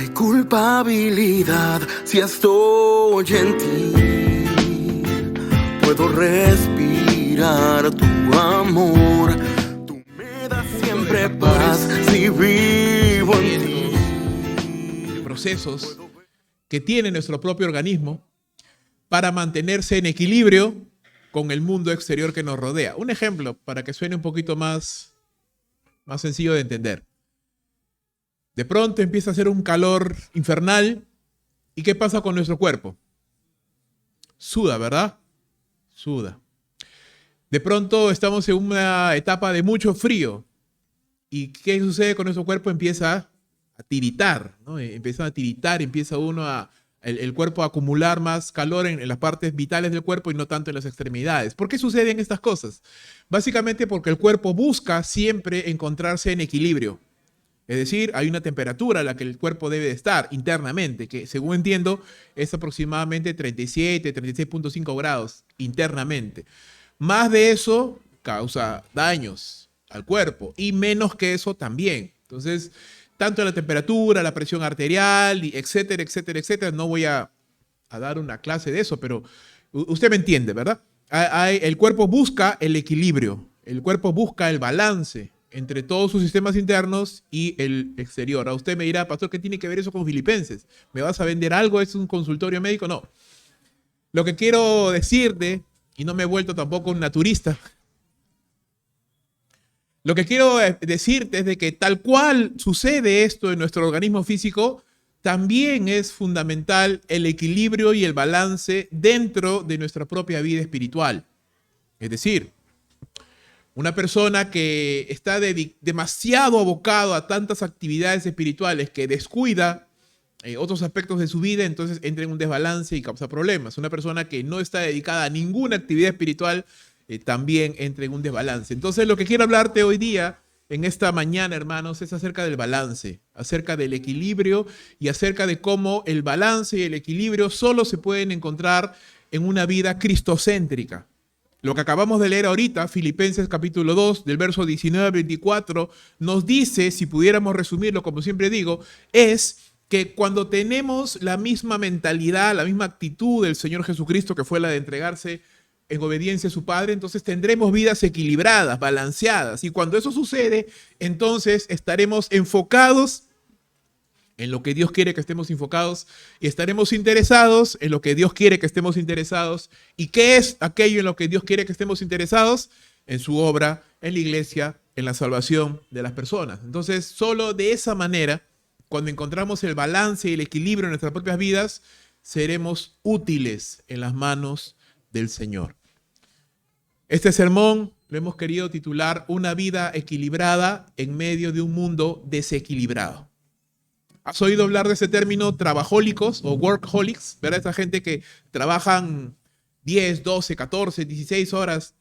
hay culpabilidad si estoy en ti. Puedo respirar tu amor. Tú me das siempre paz si vivo en ti. Procesos que tiene nuestro propio organismo para mantenerse en equilibrio con el mundo exterior que nos rodea. Un ejemplo para que suene un poquito más sencillo de entender. De pronto empieza a hacer un calor infernal. ¿Y qué pasa con nuestro cuerpo? Suda, ¿verdad? Suda. De pronto estamos en una etapa de mucho frío. ¿Y qué sucede con nuestro cuerpo? Empieza a tiritar, ¿no? Empieza a tiritar, empieza el cuerpo a acumular más calor en las partes vitales del cuerpo y no tanto en las extremidades. ¿Por qué suceden estas cosas? Básicamente porque el cuerpo busca siempre encontrarse en equilibrio. Es decir, hay una temperatura a la que el cuerpo debe de estar internamente, que según entiendo es aproximadamente 37, 36.5 grados internamente. Más de eso causa daños al cuerpo y menos que eso también. Entonces, tanto la temperatura, la presión arterial, etcétera, etcétera, etcétera. No voy a dar una clase de eso, pero usted me entiende, ¿verdad? El cuerpo busca el equilibrio, el cuerpo busca el balance entre todos sus sistemas internos y el exterior. A usted me dirá, pastor, ¿qué tiene que ver eso con Filipenses? ¿Me vas a vender algo? ¿Es un consultorio médico? No. Lo que quiero decirte, y no me he vuelto tampoco un naturista, lo que quiero decirte es de que tal cual sucede esto en nuestro organismo físico, también es fundamental el equilibrio y el balance dentro de nuestra propia vida espiritual. Es decir, una persona que está demasiado abocado a tantas actividades espirituales que descuida otros aspectos de su vida, entonces entra en un desbalance y causa problemas. Una persona que no está dedicada a ninguna actividad espiritual también entra en un desbalance. Entonces lo que quiero hablarte hoy día, en esta mañana, hermanos, es acerca del balance, acerca del equilibrio y acerca de cómo el balance y el equilibrio solo se pueden encontrar en una vida cristocéntrica. Lo que acabamos de leer ahorita, Filipenses capítulo 2, del verso 19 al 24, nos dice, si pudiéramos resumirlo como siempre digo, es que cuando tenemos la misma mentalidad, la misma actitud del Señor Jesucristo, que fue la de entregarse en obediencia a su Padre, entonces tendremos vidas equilibradas, balanceadas. Y cuando eso sucede, entonces estaremos enfocados en lo que Dios quiere que estemos enfocados y estaremos interesados en lo que Dios quiere que estemos interesados. ¿Y qué es aquello en lo que Dios quiere que estemos interesados? En su obra, en la iglesia, en la salvación de las personas. Entonces, solo de esa manera, cuando encontramos el balance y el equilibrio en nuestras propias vidas, seremos útiles en las manos del Señor. Este sermón lo hemos querido titular Una vida equilibrada en medio de un mundo desequilibrado. ¿Has oído hablar de ese término trabajólicos o workaholics? ¿Verdad? Esa gente que trabajan 10, 12, 14, 16 horas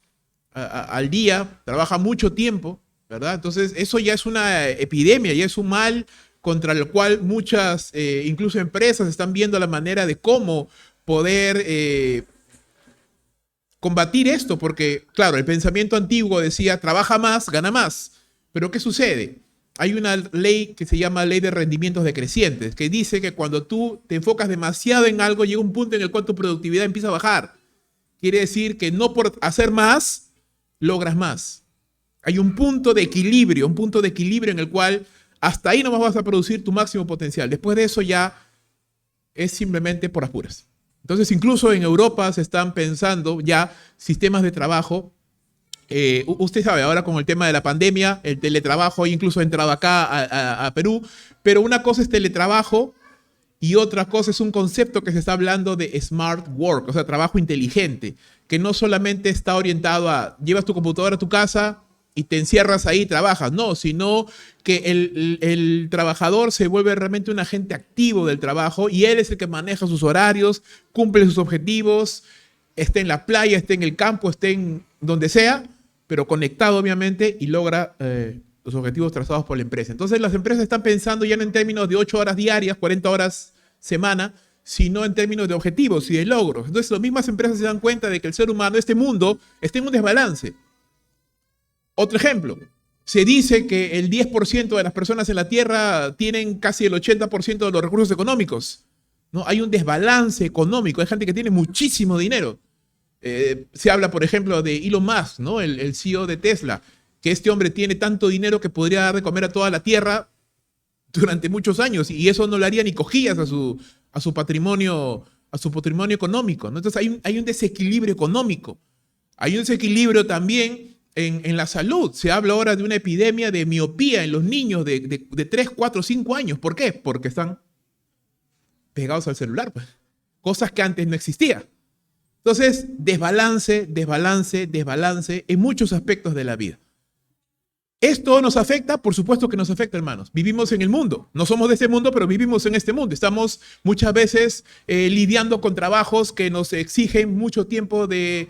al día, trabaja mucho tiempo, ¿verdad? Entonces eso ya es una epidemia, ya es un mal contra el cual muchas, incluso empresas, están viendo la manera de cómo poder combatir esto, porque, claro, el pensamiento antiguo decía, trabaja más, gana más. Pero ¿qué sucede? Hay una ley que se llama ley de rendimientos decrecientes, que dice que cuando tú te enfocas demasiado en algo, llega un punto en el cual tu productividad empieza a bajar. Quiere decir que no por hacer más, logras más. Hay un punto de equilibrio en el cual hasta ahí nomás vas a producir tu máximo potencial. Después de eso ya es simplemente por apuras. Entonces, incluso en Europa se están pensando ya sistemas de trabajo. Usted sabe, ahora con el tema de la pandemia, el teletrabajo incluso ha entrado acá a Perú, pero una cosa es teletrabajo y otra cosa es un concepto que se está hablando de smart work, o sea, trabajo inteligente, que no solamente está orientado a llevas tu computadora a tu casa y te encierras ahí y trabajas, no, sino que el trabajador se vuelve realmente un agente activo del trabajo y él es el que maneja sus horarios, cumple sus objetivos, esté en la playa, esté en el campo, esté en donde sea, pero conectado obviamente y logra los objetivos trazados por la empresa. Entonces las empresas están pensando ya no en términos de 8 horas diarias, 40 horas semana, sino en términos de objetivos y de logros. Entonces las mismas empresas se dan cuenta de que el ser humano, este mundo, está en un desbalance. Otro ejemplo, Se dice que el 10% de las personas en la Tierra tienen casi el 80% de los recursos económicos, ¿no? Hay un desbalance económico, hay gente que tiene muchísimo dinero. Se habla, por ejemplo, de Elon Musk, ¿no? El CEO de Tesla, que este hombre tiene tanto dinero que podría dar de comer a toda la Tierra durante muchos años, y eso no le haría ni cosquillas a su patrimonio económico, ¿no? Entonces hay un desequilibrio económico. Hay un desequilibrio también en la salud. Se habla ahora de una epidemia de miopía en los niños de 3, 4, 5 años. ¿Por qué? Porque están pegados al celular, pues. Cosas que antes no existían. Entonces, desbalance en muchos aspectos de la vida. ¿Esto nos afecta? Por supuesto que nos afecta, hermanos. Vivimos en el mundo. No somos de este mundo, pero vivimos en este mundo. Estamos muchas veces lidiando con trabajos que nos exigen mucho tiempo de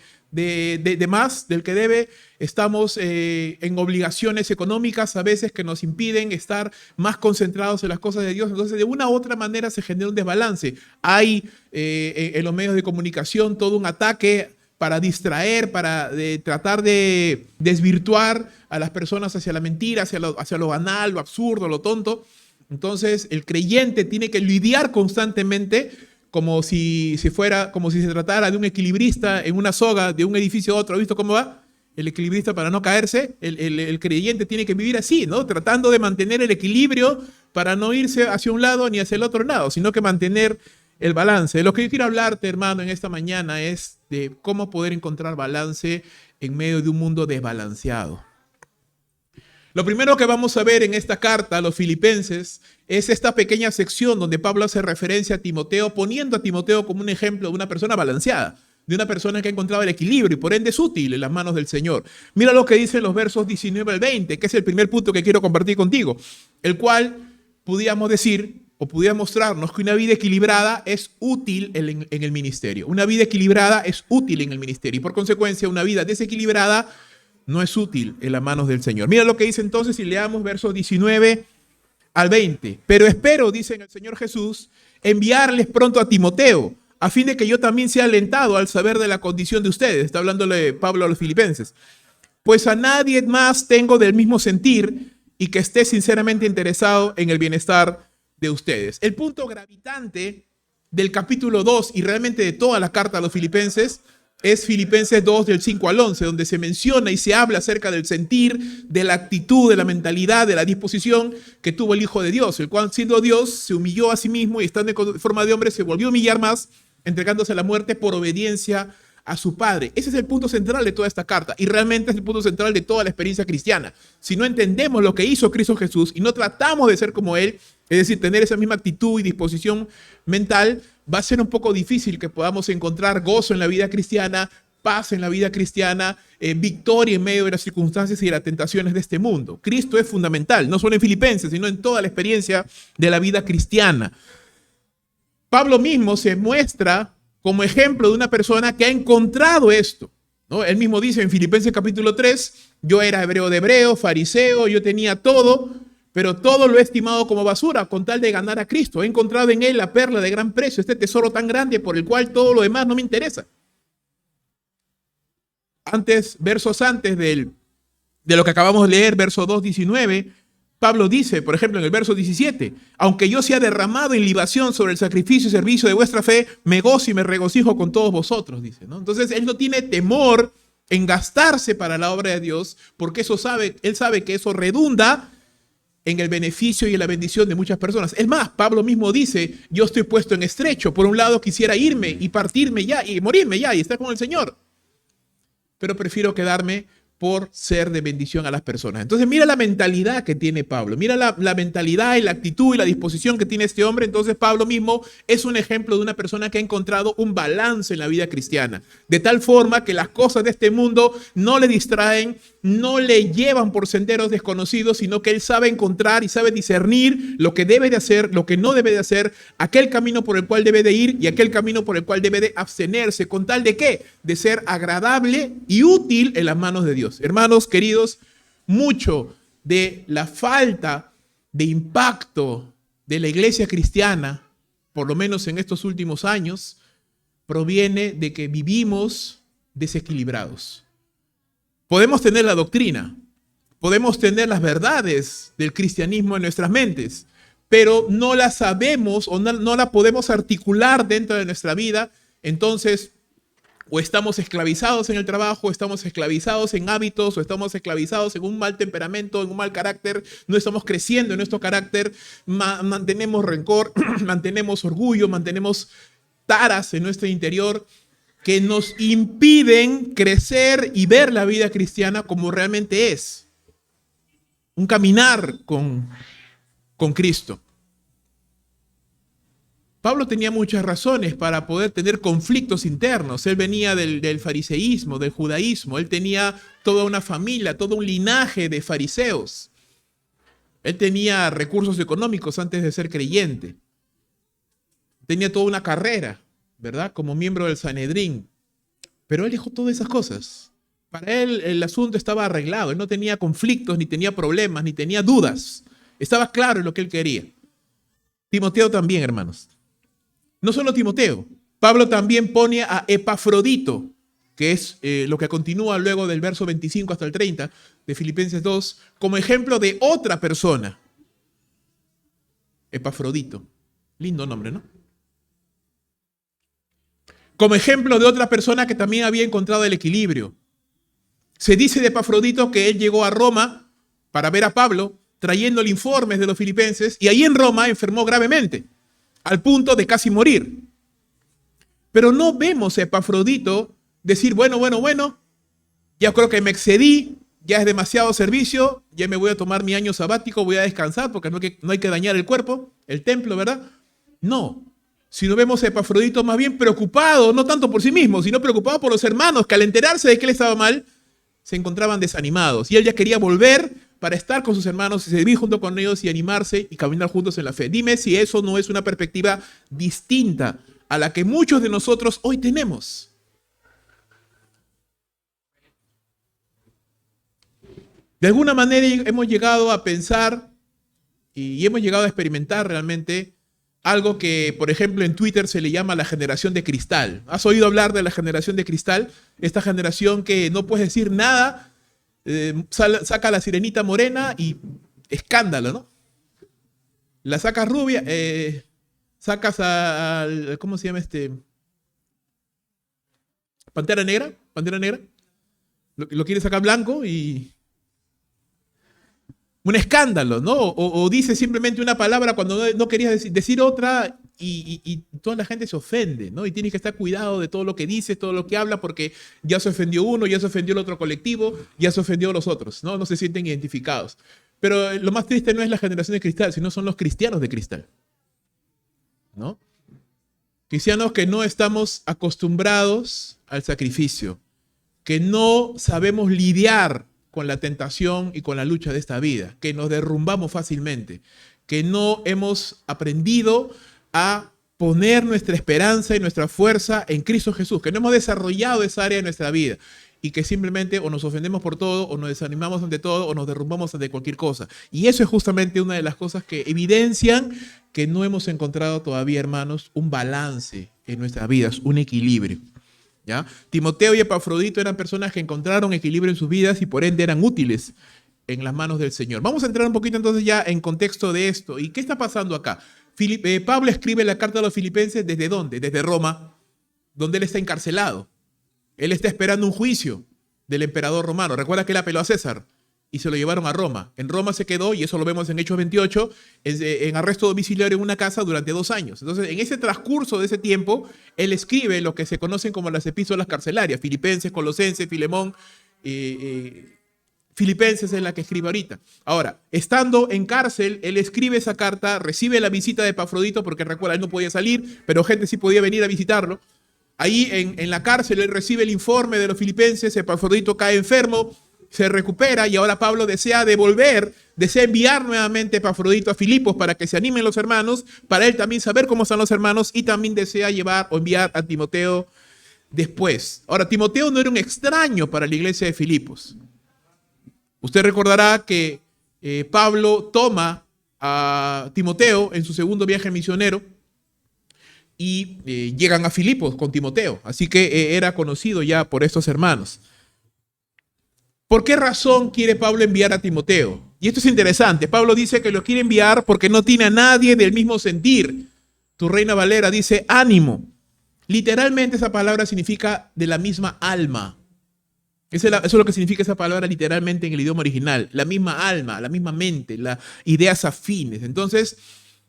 más del que debe. Estamos en obligaciones económicas a veces que nos impiden estar más concentrados en las cosas de Dios. Entonces, de una u otra manera se genera un desbalance. Hay en los medios de comunicación todo un ataque para distraer, para tratar de desvirtuar a las personas hacia la mentira, hacia lo banal, lo absurdo, lo tonto. Entonces, el creyente tiene que lidiar constantemente como si se tratara de un equilibrista en una soga de un edificio a otro. ¿Ha visto cómo va? El equilibrista, para no caerse, el creyente tiene que vivir así, ¿no? Tratando de mantener el equilibrio para no irse hacia un lado ni hacia el otro lado, sino que mantener el balance. De lo que yo quiero hablarte, hermano, en esta mañana es de cómo poder encontrar balance en medio de un mundo desbalanceado. Lo primero que vamos a ver en esta carta a los filipenses es esta pequeña sección donde Pablo hace referencia a Timoteo, poniendo a Timoteo como un ejemplo de una persona balanceada, de una persona que ha encontrado el equilibrio y por ende es útil en las manos del Señor. Mira lo que dice los versos 19 al 20, que es el primer punto que quiero compartir contigo, el cual pudiéramos decir o pudiera mostrarnos que una vida equilibrada es útil en el ministerio. Una vida equilibrada es útil en el ministerio y por consecuencia una vida desequilibrada no es útil en las manos del Señor. Mira lo que dice entonces y leamos versos 19 al 20. Pero espero, dice el Señor Jesús, enviarles pronto a Timoteo, a fin de que yo también sea alentado al saber de la condición de ustedes. Está hablándole Pablo a los filipenses. Pues a nadie más tengo del mismo sentir y que esté sinceramente interesado en el bienestar de ustedes. El punto gravitante del capítulo 2 y realmente de toda la carta a los filipenses es Filipenses 2 del 5 al 11, donde se menciona y se habla acerca del sentir, de la actitud, de la mentalidad, de la disposición que tuvo el Hijo de Dios, el cual siendo Dios se humilló a sí mismo y estando en forma de hombre se volvió a humillar más, entregándose a la muerte por obediencia a su Padre. Ese es el punto central de toda esta carta y realmente es el punto central de toda la experiencia cristiana. Si no entendemos lo que hizo Cristo Jesús y no tratamos de ser como Él, es decir, tener esa misma actitud y disposición mental, va a ser un poco difícil que podamos encontrar gozo en la vida cristiana, paz en la vida cristiana, victoria en medio de las circunstancias y de las tentaciones de este mundo. Cristo es fundamental, no solo en Filipenses, sino en toda la experiencia de la vida cristiana. Pablo mismo se muestra como ejemplo de una persona que ha encontrado esto, ¿no? Él mismo dice en Filipenses capítulo 3, yo era hebreo de hebreo, fariseo, yo tenía todo, pero todo lo he estimado como basura con tal de ganar a Cristo. He encontrado en Él la perla de gran precio, este tesoro tan grande por el cual todo lo demás no me interesa. Versos antes de lo que acabamos de leer, verso 2:19, Pablo dice, por ejemplo, en el verso 17, aunque yo sea derramado en libación sobre el sacrificio y servicio de vuestra fe, me gozo y me regocijo con todos vosotros, dice, ¿no? Entonces, él no tiene temor en gastarse para la obra de Dios, porque él sabe que eso redunda en el beneficio y en la bendición de muchas personas. Es más, Pablo mismo dice, yo estoy puesto en estrecho. Por un lado quisiera irme y partirme ya y morirme ya y estar con el Señor, pero prefiero quedarme por ser de bendición a las personas. Entonces mira la mentalidad que tiene Pablo, mira la mentalidad y la actitud y la disposición que tiene este hombre. Entonces Pablo mismo es un ejemplo de una persona que ha encontrado un balance en la vida cristiana, de tal forma que las cosas de este mundo no le distraen, no le llevan por senderos desconocidos, sino que él sabe encontrar y sabe discernir lo que debe de hacer, lo que no debe de hacer, aquel camino por el cual debe de ir y aquel camino por el cual debe de abstenerse, con tal de ¿qué? De ser agradable y útil en las manos de Dios. Hermanos queridos, mucho de la falta de impacto de la iglesia cristiana, por lo menos en estos últimos años, proviene de que vivimos desequilibrados. Podemos tener la doctrina, Podemos tener las verdades del cristianismo en nuestras mentes, pero no las sabemos o no la podemos articular dentro de nuestra vida. Entonces, o estamos esclavizados en el trabajo, o estamos esclavizados en hábitos, o estamos esclavizados en un mal temperamento, en un mal carácter, no estamos creciendo en nuestro carácter, mantenemos rencor, mantenemos orgullo, mantenemos taras en nuestro interior que nos impiden crecer y ver la vida cristiana como realmente es. Un caminar con Cristo. Pablo tenía muchas razones para poder tener conflictos internos. Él venía del fariseísmo, del judaísmo. Él tenía toda una familia, todo un linaje de fariseos. Él tenía recursos económicos antes de ser creyente. Tenía toda una carrera, ¿verdad? Como miembro del Sanedrín. Pero él dejó todas esas cosas. Para él el asunto estaba arreglado. Él no tenía conflictos, ni tenía problemas, ni tenía dudas. Estaba claro en lo que él quería. Timoteo también, hermanos. No solo Timoteo. Pablo también pone a Epafrodito, que es lo que continúa luego del verso 25 hasta el 30 de Filipenses 2, como ejemplo de otra persona. Epafrodito. Lindo nombre, ¿no? Como ejemplo de otra persona que también había encontrado el equilibrio. Se dice de Epafrodito que él llegó a Roma para ver a Pablo, trayéndole informes de los filipenses, y ahí en Roma enfermó gravemente, al punto de casi morir. Pero no vemos a Epafrodito decir, bueno, ya creo que me excedí, ya es demasiado servicio, ya me voy a tomar mi año sabático, voy a descansar porque no hay que dañar el cuerpo, el templo, ¿verdad? No, sino vemos a Epafrodito más bien preocupado, no tanto por sí mismo, sino preocupado por los hermanos, que al enterarse de que él estaba mal, se encontraban desanimados. Y él ya quería volver para estar con sus hermanos y servir junto con ellos y animarse y caminar juntos en la fe. Dime si eso no es una perspectiva distinta a la que muchos de nosotros hoy tenemos. De alguna manera hemos llegado a pensar y hemos llegado a experimentar realmente algo que, por ejemplo, en Twitter se le llama la generación de cristal. ¿Has oído hablar de la generación de cristal? Esta generación que no puedes decir nada, saca la sirenita morena y escándalo, ¿no? La sacas rubia, sacas al, ¿cómo se llama este? Pantera Negra, lo quieres sacar blanco y un escándalo, ¿no? O dice simplemente una palabra cuando no querías decir otra y toda la gente se ofende, ¿no? Y tienes que estar cuidado de todo lo que dices, todo lo que habla, porque ya se ofendió uno, ya se ofendió el otro colectivo, ya se ofendió a los otros, ¿no? No se sienten identificados. Pero lo más triste no es la generación de cristal, sino son los cristianos de cristal, ¿no? Cristianos que no estamos acostumbrados al sacrificio, que no sabemos lidiar con la tentación y con la lucha de esta vida, que nos derrumbamos fácilmente, que no hemos aprendido a poner nuestra esperanza y nuestra fuerza en Cristo Jesús, que no hemos desarrollado esa área de nuestra vida y que simplemente o nos ofendemos por todo, o nos desanimamos ante todo, o nos derrumbamos ante cualquier cosa. Y eso es justamente una de las cosas que evidencian que no hemos encontrado todavía, hermanos, un balance en nuestras vidas, un equilibrio. ¿Ya? Timoteo y Epafrodito eran personas que encontraron equilibrio en sus vidas y por ende eran útiles en las manos del Señor. Vamos a entrar un poquito entonces ya en contexto de esto. ¿Y qué está pasando acá? Pablo escribe la carta a los filipenses ¿desde dónde? Desde Roma, donde él está encarcelado. Él está esperando un juicio del emperador romano. Recuerda que él apeló a César y se lo llevaron a Roma. En Roma se quedó, y eso lo vemos en Hechos 28, en arresto domiciliario en una casa durante 2 años. Entonces, en ese transcurso de ese tiempo, él escribe lo que se conocen como las epístolas carcelarias, Filipenses, Colosenses, Filemón, Filipenses es la que escribe ahorita. Ahora, estando en cárcel, él escribe esa carta, recibe la visita de Epafrodito, porque recuerda, él no podía salir, pero gente sí podía venir a visitarlo. Ahí en la cárcel, él recibe el informe de los filipenses, Epafrodito cae enfermo, se recupera y ahora Pablo desea enviar nuevamente a Epafrodito a Filipos para que se animen los hermanos, para él también saber cómo están los hermanos, y también desea llevar o enviar a Timoteo después. Ahora, Timoteo no era un extraño para la iglesia de Filipos. Usted recordará que Pablo toma a Timoteo en su segundo viaje misionero y llegan a Filipos con Timoteo, así que era conocido ya por estos hermanos. ¿Por qué razón quiere Pablo enviar a Timoteo? Y esto es interesante. Pablo dice que lo quiere enviar porque no tiene a nadie del mismo sentir. Tu Reina Valera dice ánimo. Literalmente esa palabra significa de la misma alma. Eso es lo que significa esa palabra literalmente en el idioma original. La misma alma, la misma mente, las ideas afines. Entonces,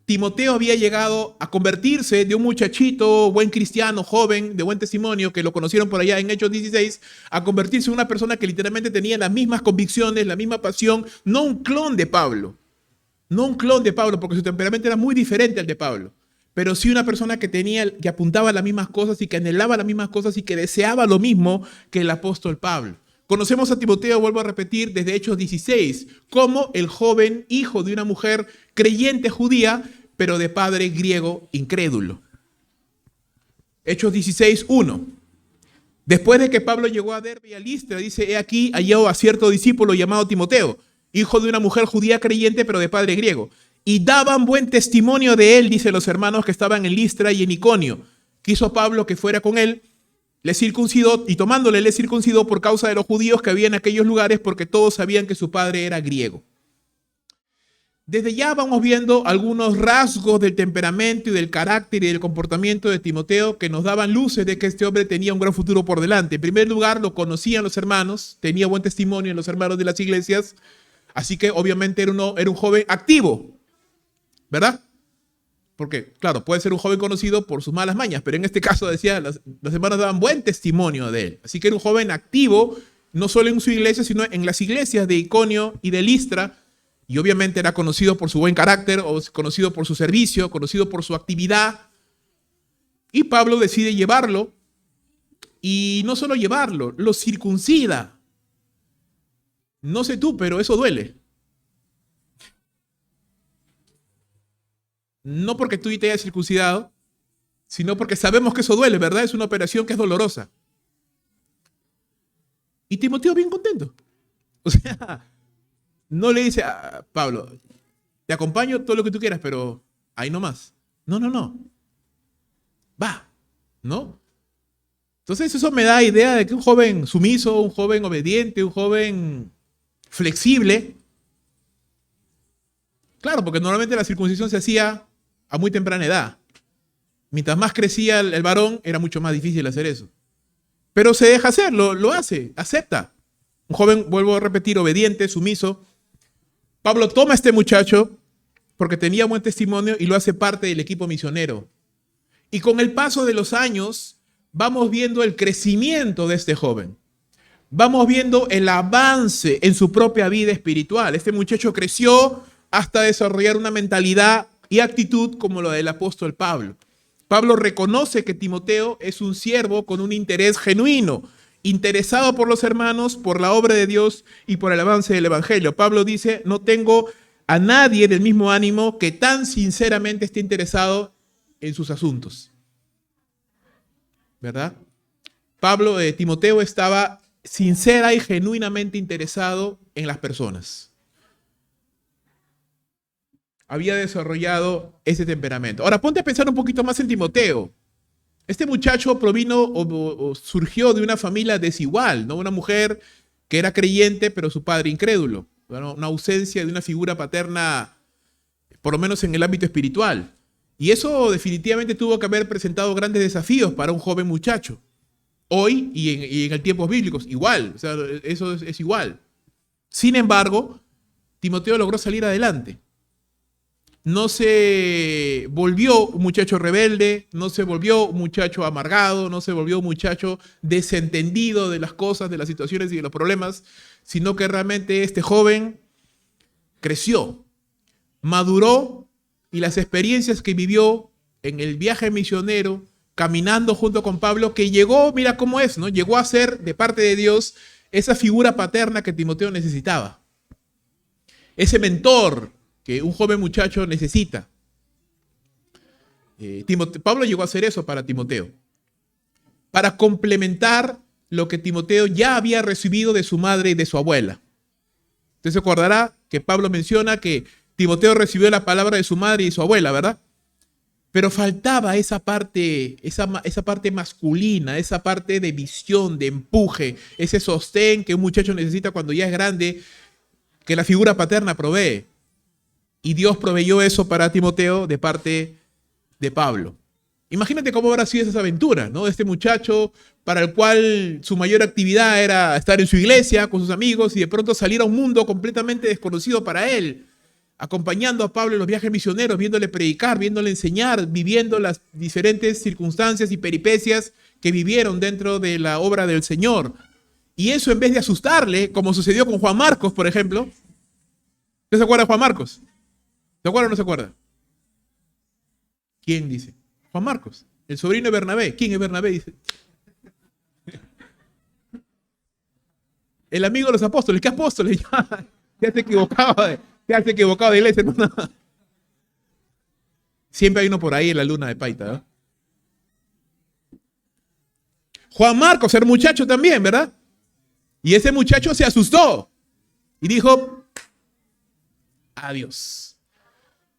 Timoteo había llegado a convertirse de un muchachito, buen cristiano, joven, de buen testimonio, que lo conocieron por allá en Hechos 16, a convertirse en una persona que literalmente tenía las mismas convicciones, la misma pasión, no un clon de Pablo. No un clon de Pablo, porque su temperamento era muy diferente al de Pablo. Pero sí una persona que apuntaba a las mismas cosas y que anhelaba las mismas cosas y que deseaba lo mismo que el apóstol Pablo. Conocemos a Timoteo, vuelvo a repetir, desde Hechos 16, como el joven hijo de una mujer creyente judía, pero de padre griego incrédulo. Hechos 16, 1. Después de que Pablo llegó a Derbe y a Listra, dice, he aquí hallado a cierto discípulo llamado Timoteo, hijo de una mujer judía creyente, pero de padre griego. Y daban buen testimonio de él, dice los hermanos que estaban en Listra y en Iconio. Quiso Pablo que fuera con él, le circuncidó, y tomándole le circuncidó por causa de los judíos que había en aquellos lugares, porque todos sabían que su padre era griego. Desde ya vamos viendo algunos rasgos del temperamento y del carácter y del comportamiento de Timoteo que nos daban luces de que este hombre tenía un gran futuro por delante. En primer lugar, lo conocían los hermanos, tenía buen testimonio en los hermanos de las iglesias, así que obviamente era un joven activo, ¿verdad? Porque, claro, puede ser un joven conocido por sus malas mañas, pero en este caso, decía, los hermanos daban buen testimonio de él. Así que era un joven activo, no solo en su iglesia, sino en las iglesias de Iconio y de Listra, y obviamente era conocido por su buen carácter, o conocido por su servicio, conocido por su actividad. Y Pablo decide llevarlo, y no solo llevarlo, lo circuncida. No sé tú, pero eso duele. No porque tú te hayas circuncidado, sino porque sabemos que eso duele, ¿verdad? Es una operación que es dolorosa. Y Timoteo bien contento. O sea, no le dice a Pablo, te acompaño todo lo que tú quieras, pero ahí nomás. No. Va, ¿no? Entonces eso me da idea de que un joven sumiso, un joven obediente, un joven flexible. Claro, porque normalmente la circuncisión se hacía a muy temprana edad. Mientras más crecía el varón, era mucho más difícil hacer eso. Pero se deja hacer, lo hace, acepta. Un joven, vuelvo a repetir, obediente, sumiso. Pablo toma a este muchacho porque tenía buen testimonio y lo hace parte del equipo misionero. Y con el paso de los años, vamos viendo el crecimiento de este joven. Vamos viendo el avance en su propia vida espiritual. Este muchacho creció hasta desarrollar una mentalidad y actitud como la del apóstol Pablo. Pablo reconoce que Timoteo es un siervo con un interés genuino, interesado por los hermanos, por la obra de Dios y por el avance del evangelio. Pablo dice, no tengo a nadie del mismo ánimo que tan sinceramente esté interesado en sus asuntos. ¿Verdad? Timoteo estaba sincera y genuinamente interesado en las personas. Había desarrollado ese temperamento. Ahora, ponte a pensar un poquito más en Timoteo. Este muchacho provino o surgió de una familia desigual, ¿no? Una mujer que era creyente, pero su padre incrédulo. Bueno, una ausencia de una figura paterna, por lo menos en el ámbito espiritual. Y eso definitivamente tuvo que haber presentado grandes desafíos para un joven muchacho. Hoy y en el tiempos bíblicos, igual. O sea, eso es igual. Sin embargo, Timoteo logró salir adelante. No se volvió un muchacho rebelde, no se volvió un muchacho amargado, no se volvió un muchacho desentendido de las cosas, de las situaciones y de los problemas, sino que realmente este joven creció, maduró y las experiencias que vivió en el viaje misionero, caminando junto con Pablo, que llegó, mira cómo es, ¿no? Llegó a ser de parte de Dios esa figura paterna que Timoteo necesitaba. Ese mentor que un joven muchacho necesita. Pablo llegó a hacer eso para Timoteo, para complementar lo que Timoteo ya había recibido de su madre y de su abuela. Usted se acordará que Pablo menciona que Timoteo recibió la palabra de su madre y de su abuela, ¿verdad? Pero faltaba esa parte, esa parte masculina, esa parte de visión, de empuje, ese sostén que un muchacho necesita cuando ya es grande, que la figura paterna provee. Y Dios proveyó eso para Timoteo de parte de Pablo. Imagínate cómo habrá sido esa aventura, ¿no? Este muchacho para el cual su mayor actividad era estar en su iglesia con sus amigos y de pronto salir a un mundo completamente desconocido para él, acompañando a Pablo en los viajes misioneros, viéndole predicar, viéndole enseñar, viviendo las diferentes circunstancias y peripecias que vivieron dentro de la obra del Señor. Y eso, en vez de asustarle, como sucedió con Juan Marcos, por ejemplo. ¿Usted se acuerda de Juan Marcos? ¿Se acuerda o no se acuerda? ¿Quién dice? Juan Marcos, el sobrino de Bernabé. ¿Quién es Bernabé? Dice. El amigo de los apóstoles. ¿Qué apóstoles? Ya se equivocaba de iglesia. No. Siempre hay uno por ahí en la luna de Paita, ¿no? Juan Marcos era muchacho también, ¿verdad? Y ese muchacho se asustó y dijo, adiós.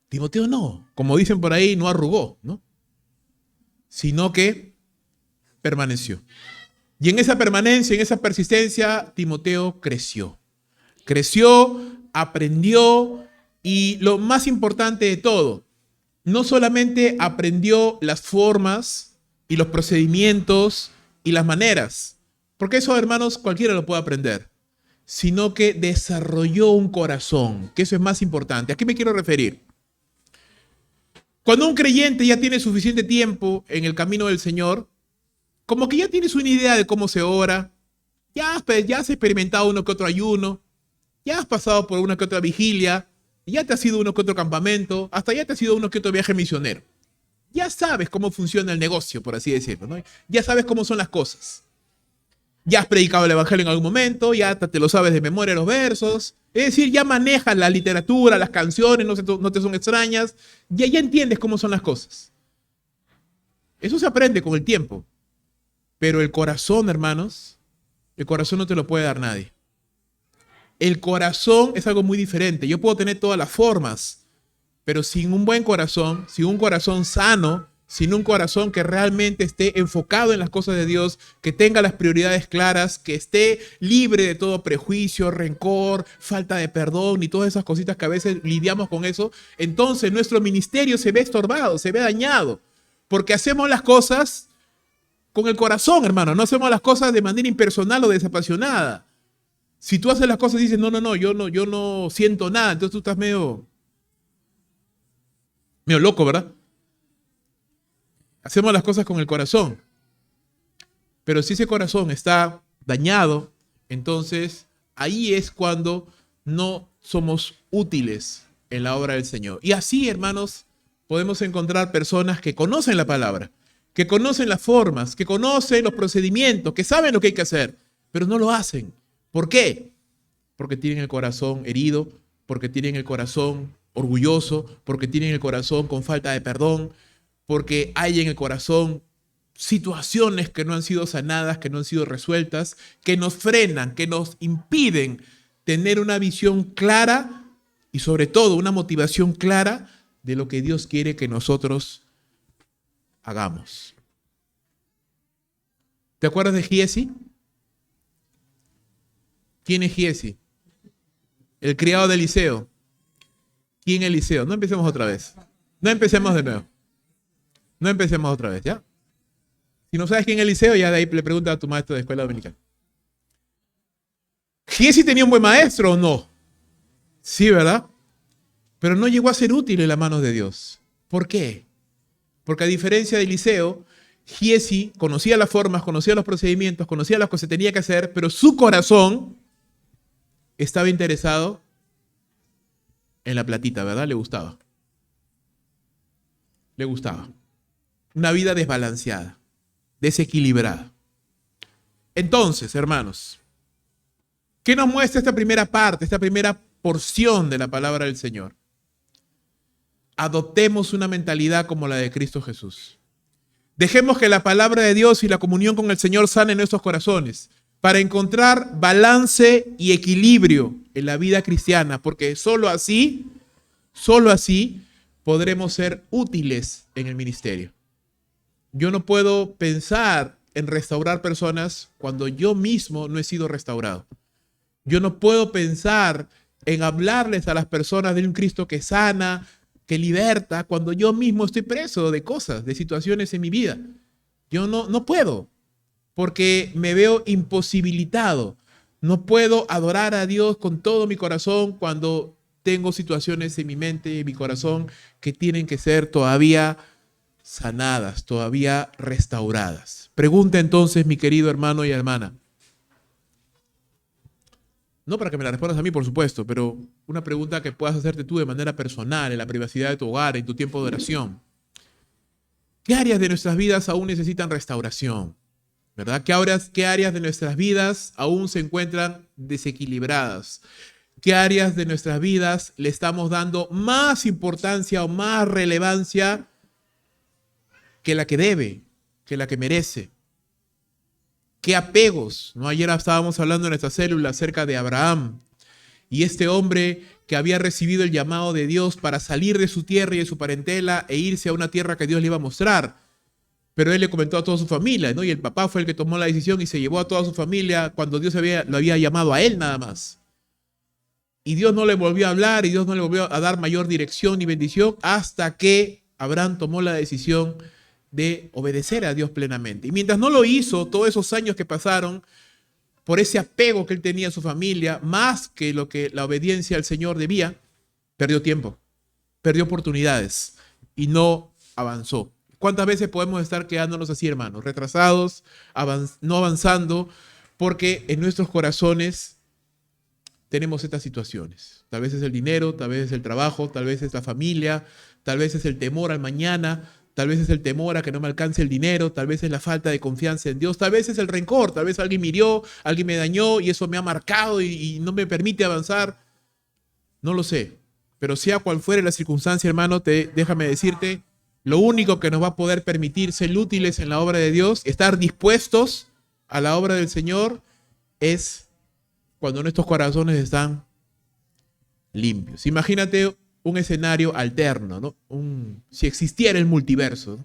Timoteo no, como dicen por ahí, no arrugó, ¿no? Sino que permaneció. Y en esa permanencia, en esa persistencia, Timoteo creció. Creció, aprendió y lo más importante de todo, no solamente aprendió las formas y los procedimientos y las maneras, porque eso, hermanos, cualquiera lo puede aprender, sino que desarrolló un corazón, que eso es más importante. ¿A qué me quiero referir? Cuando un creyente ya tiene suficiente tiempo en el camino del Señor, como que ya tienes una idea de cómo se ora, ya has experimentado uno que otro ayuno, ya has pasado por una que otra vigilia, ya te has ido uno que otro campamento, hasta ya te has ido uno que otro viaje misionero. Ya sabes cómo funciona el negocio, por así decirlo, ¿no? Ya sabes cómo son las cosas. Ya has predicado el evangelio en algún momento, ya te lo sabes de memoria los versos. Es decir, ya manejas la literatura, las canciones, no te son extrañas. Ya entiendes cómo son las cosas. Eso se aprende con el tiempo. Pero el corazón, hermanos, el corazón no te lo puede dar nadie. El corazón es algo muy diferente. Yo puedo tener todas las formas, pero sin un buen corazón, sin un corazón sano, sin un corazón que realmente esté enfocado en las cosas de Dios, que tenga las prioridades claras, que esté libre de todo prejuicio, rencor, falta de perdón y todas esas cositas que a veces lidiamos con eso, entonces nuestro ministerio se ve estorbado, se ve dañado, porque hacemos las cosas con el corazón, hermano, no hacemos las cosas de manera impersonal o desapasionada. Si tú haces las cosas y dices, no, yo no siento nada, entonces tú estás medio loco, ¿verdad? Hacemos las cosas con el corazón. Pero si ese corazón está dañado, entonces ahí es cuando no somos útiles en la obra del Señor. Y así, hermanos, podemos encontrar personas que conocen la palabra, que conocen las formas, que conocen los procedimientos, que saben lo que hay que hacer, pero no lo hacen. ¿Por qué? Porque tienen el corazón herido, porque tienen el corazón orgulloso, porque tienen el corazón con falta de perdón, porque hay en el corazón situaciones que no han sido sanadas, que no han sido resueltas, que nos frenan, que nos impiden tener una visión clara y sobre todo una motivación clara de lo que Dios quiere que nosotros hagamos. ¿Te acuerdas de Giesi? ¿Quién es Giesi? El criado de Eliseo. ¿Quién es Eliseo? No empecemos otra vez. No empecemos de nuevo. No empecemos otra vez, ¿ya? Si no sabes quién es Eliseo, ya de ahí le pregunta a tu maestro de escuela dominical. ¿Giesi tenía un buen maestro o no? Sí, ¿verdad? Pero no llegó a ser útil en las manos de Dios. ¿Por qué? Porque a diferencia de Eliseo, Giesi conocía las formas, conocía los procedimientos, conocía las cosas que tenía que hacer, pero su corazón estaba interesado en la platita, ¿verdad? Le gustaba. Le gustaba. Una vida desbalanceada, desequilibrada. Entonces, hermanos, ¿qué nos muestra esta primera parte, esta primera porción de la palabra del Señor? Adoptemos una mentalidad como la de Cristo Jesús. Dejemos que la palabra de Dios y la comunión con el Señor sane nuestros corazones para encontrar balance y equilibrio en la vida cristiana, porque solo así podremos ser útiles en el ministerio. Yo no puedo pensar en restaurar personas cuando yo mismo no he sido restaurado. Yo no puedo pensar en hablarles a las personas de un Cristo que sana, que liberta, cuando yo mismo estoy preso de cosas, de situaciones en mi vida. Yo no puedo, porque me veo imposibilitado. No puedo adorar a Dios con todo mi corazón cuando tengo situaciones en mi mente y en mi corazón que tienen que ser todavía sanadas, todavía restauradas. Pregunta entonces, mi querido hermano y hermana. No para que me la respondas a mí, por supuesto, pero una pregunta que puedas hacerte tú de manera personal, en la privacidad de tu hogar, en tu tiempo de oración. ¿Qué áreas de nuestras vidas aún necesitan restauración? ¿Verdad? ¿Qué áreas de nuestras vidas aún se encuentran desequilibradas? ¿Qué áreas de nuestras vidas le estamos dando más importancia o más relevancia que la que debe, que la que merece? ¿Qué apegos? ¿No? Ayer estábamos hablando en nuestra célula acerca de Abraham y este hombre que había recibido el llamado de Dios para salir de su tierra y de su parentela e irse a una tierra que Dios le iba a mostrar. Pero él le comentó a toda su familia, ¿no? Y el papá fue el que tomó la decisión y se llevó a toda su familia cuando Dios lo había llamado a él nada más. Y Dios no le volvió a hablar y Dios no le volvió a dar mayor dirección ni bendición hasta que Abraham tomó la decisión de obedecer a Dios plenamente. Y mientras no lo hizo, todos esos años que pasaron, por ese apego que él tenía a su familia, más que lo que la obediencia al Señor debía, perdió tiempo, perdió oportunidades y no avanzó. ¿Cuántas veces podemos estar quedándonos así, hermanos? Retrasados, no avanzando, porque en nuestros corazones tenemos estas situaciones. Tal vez es el dinero, tal vez es el trabajo, tal vez es la familia, tal vez es el temor al mañana, tal vez es el temor a que no me alcance el dinero, tal vez es la falta de confianza en Dios, tal vez es el rencor, tal vez alguien me hirió, alguien me dañó y eso me ha marcado y no me permite avanzar. No lo sé, pero sea cual fuere la circunstancia, hermano, déjame decirte, lo único que nos va a poder permitir ser útiles en la obra de Dios, estar dispuestos a la obra del Señor, es cuando nuestros corazones están limpios. Imagínate un escenario alterno, ¿no? Si existiera el multiverso,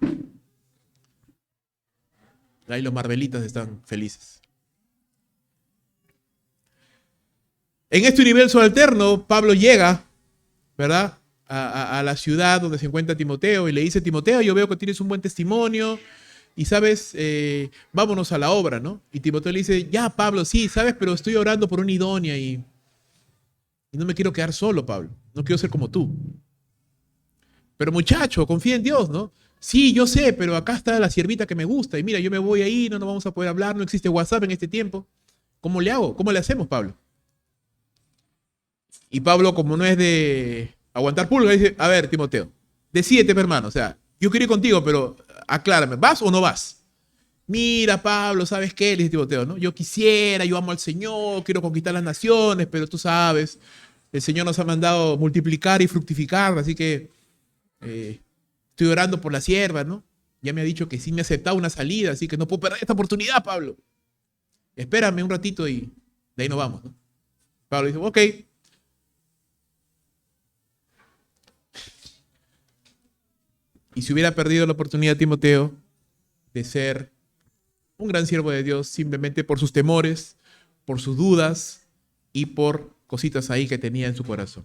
¿no? Ahí los Marvelitas están felices. En este universo alterno, Pablo llega, ¿verdad?, a la ciudad donde se encuentra Timoteo y le dice: Timoteo, yo veo que tienes un buen testimonio y sabes, vámonos a la obra, ¿no? Y Timoteo le dice: ya, Pablo, sí, sabes, pero estoy orando por una idónea y no me quiero quedar solo, Pablo. No quiero ser como tú. Pero muchacho, confía en Dios, ¿no? Sí, yo sé, pero acá está la siervita que me gusta y mira, yo me voy ahí, no nos vamos a poder hablar, no existe WhatsApp en este tiempo. ¿Cómo le hago? ¿Cómo le hacemos, Pablo? Y Pablo, como no es de aguantar pulga, dice: a ver, Timoteo, decídete, hermano, o sea, yo quiero ir contigo, pero aclárame, ¿vas o no vas? Mira, Pablo, ¿sabes qué? Le dice Timoteo, ¿no? Yo quisiera, yo amo al Señor, quiero conquistar las naciones, pero tú sabes, el Señor nos ha mandado multiplicar y fructificar, así que estoy orando por la sierva, ¿no? Ya me ha dicho que sí me ha aceptado una salida, así que no puedo perder esta oportunidad, Pablo. Espérame un ratito y de ahí nos vamos, ¿no? Pablo dice: ok. Y si hubiera perdido la oportunidad, Timoteo, de ser un gran siervo de Dios simplemente por sus temores, por sus dudas y por cositas ahí que tenía en su corazón.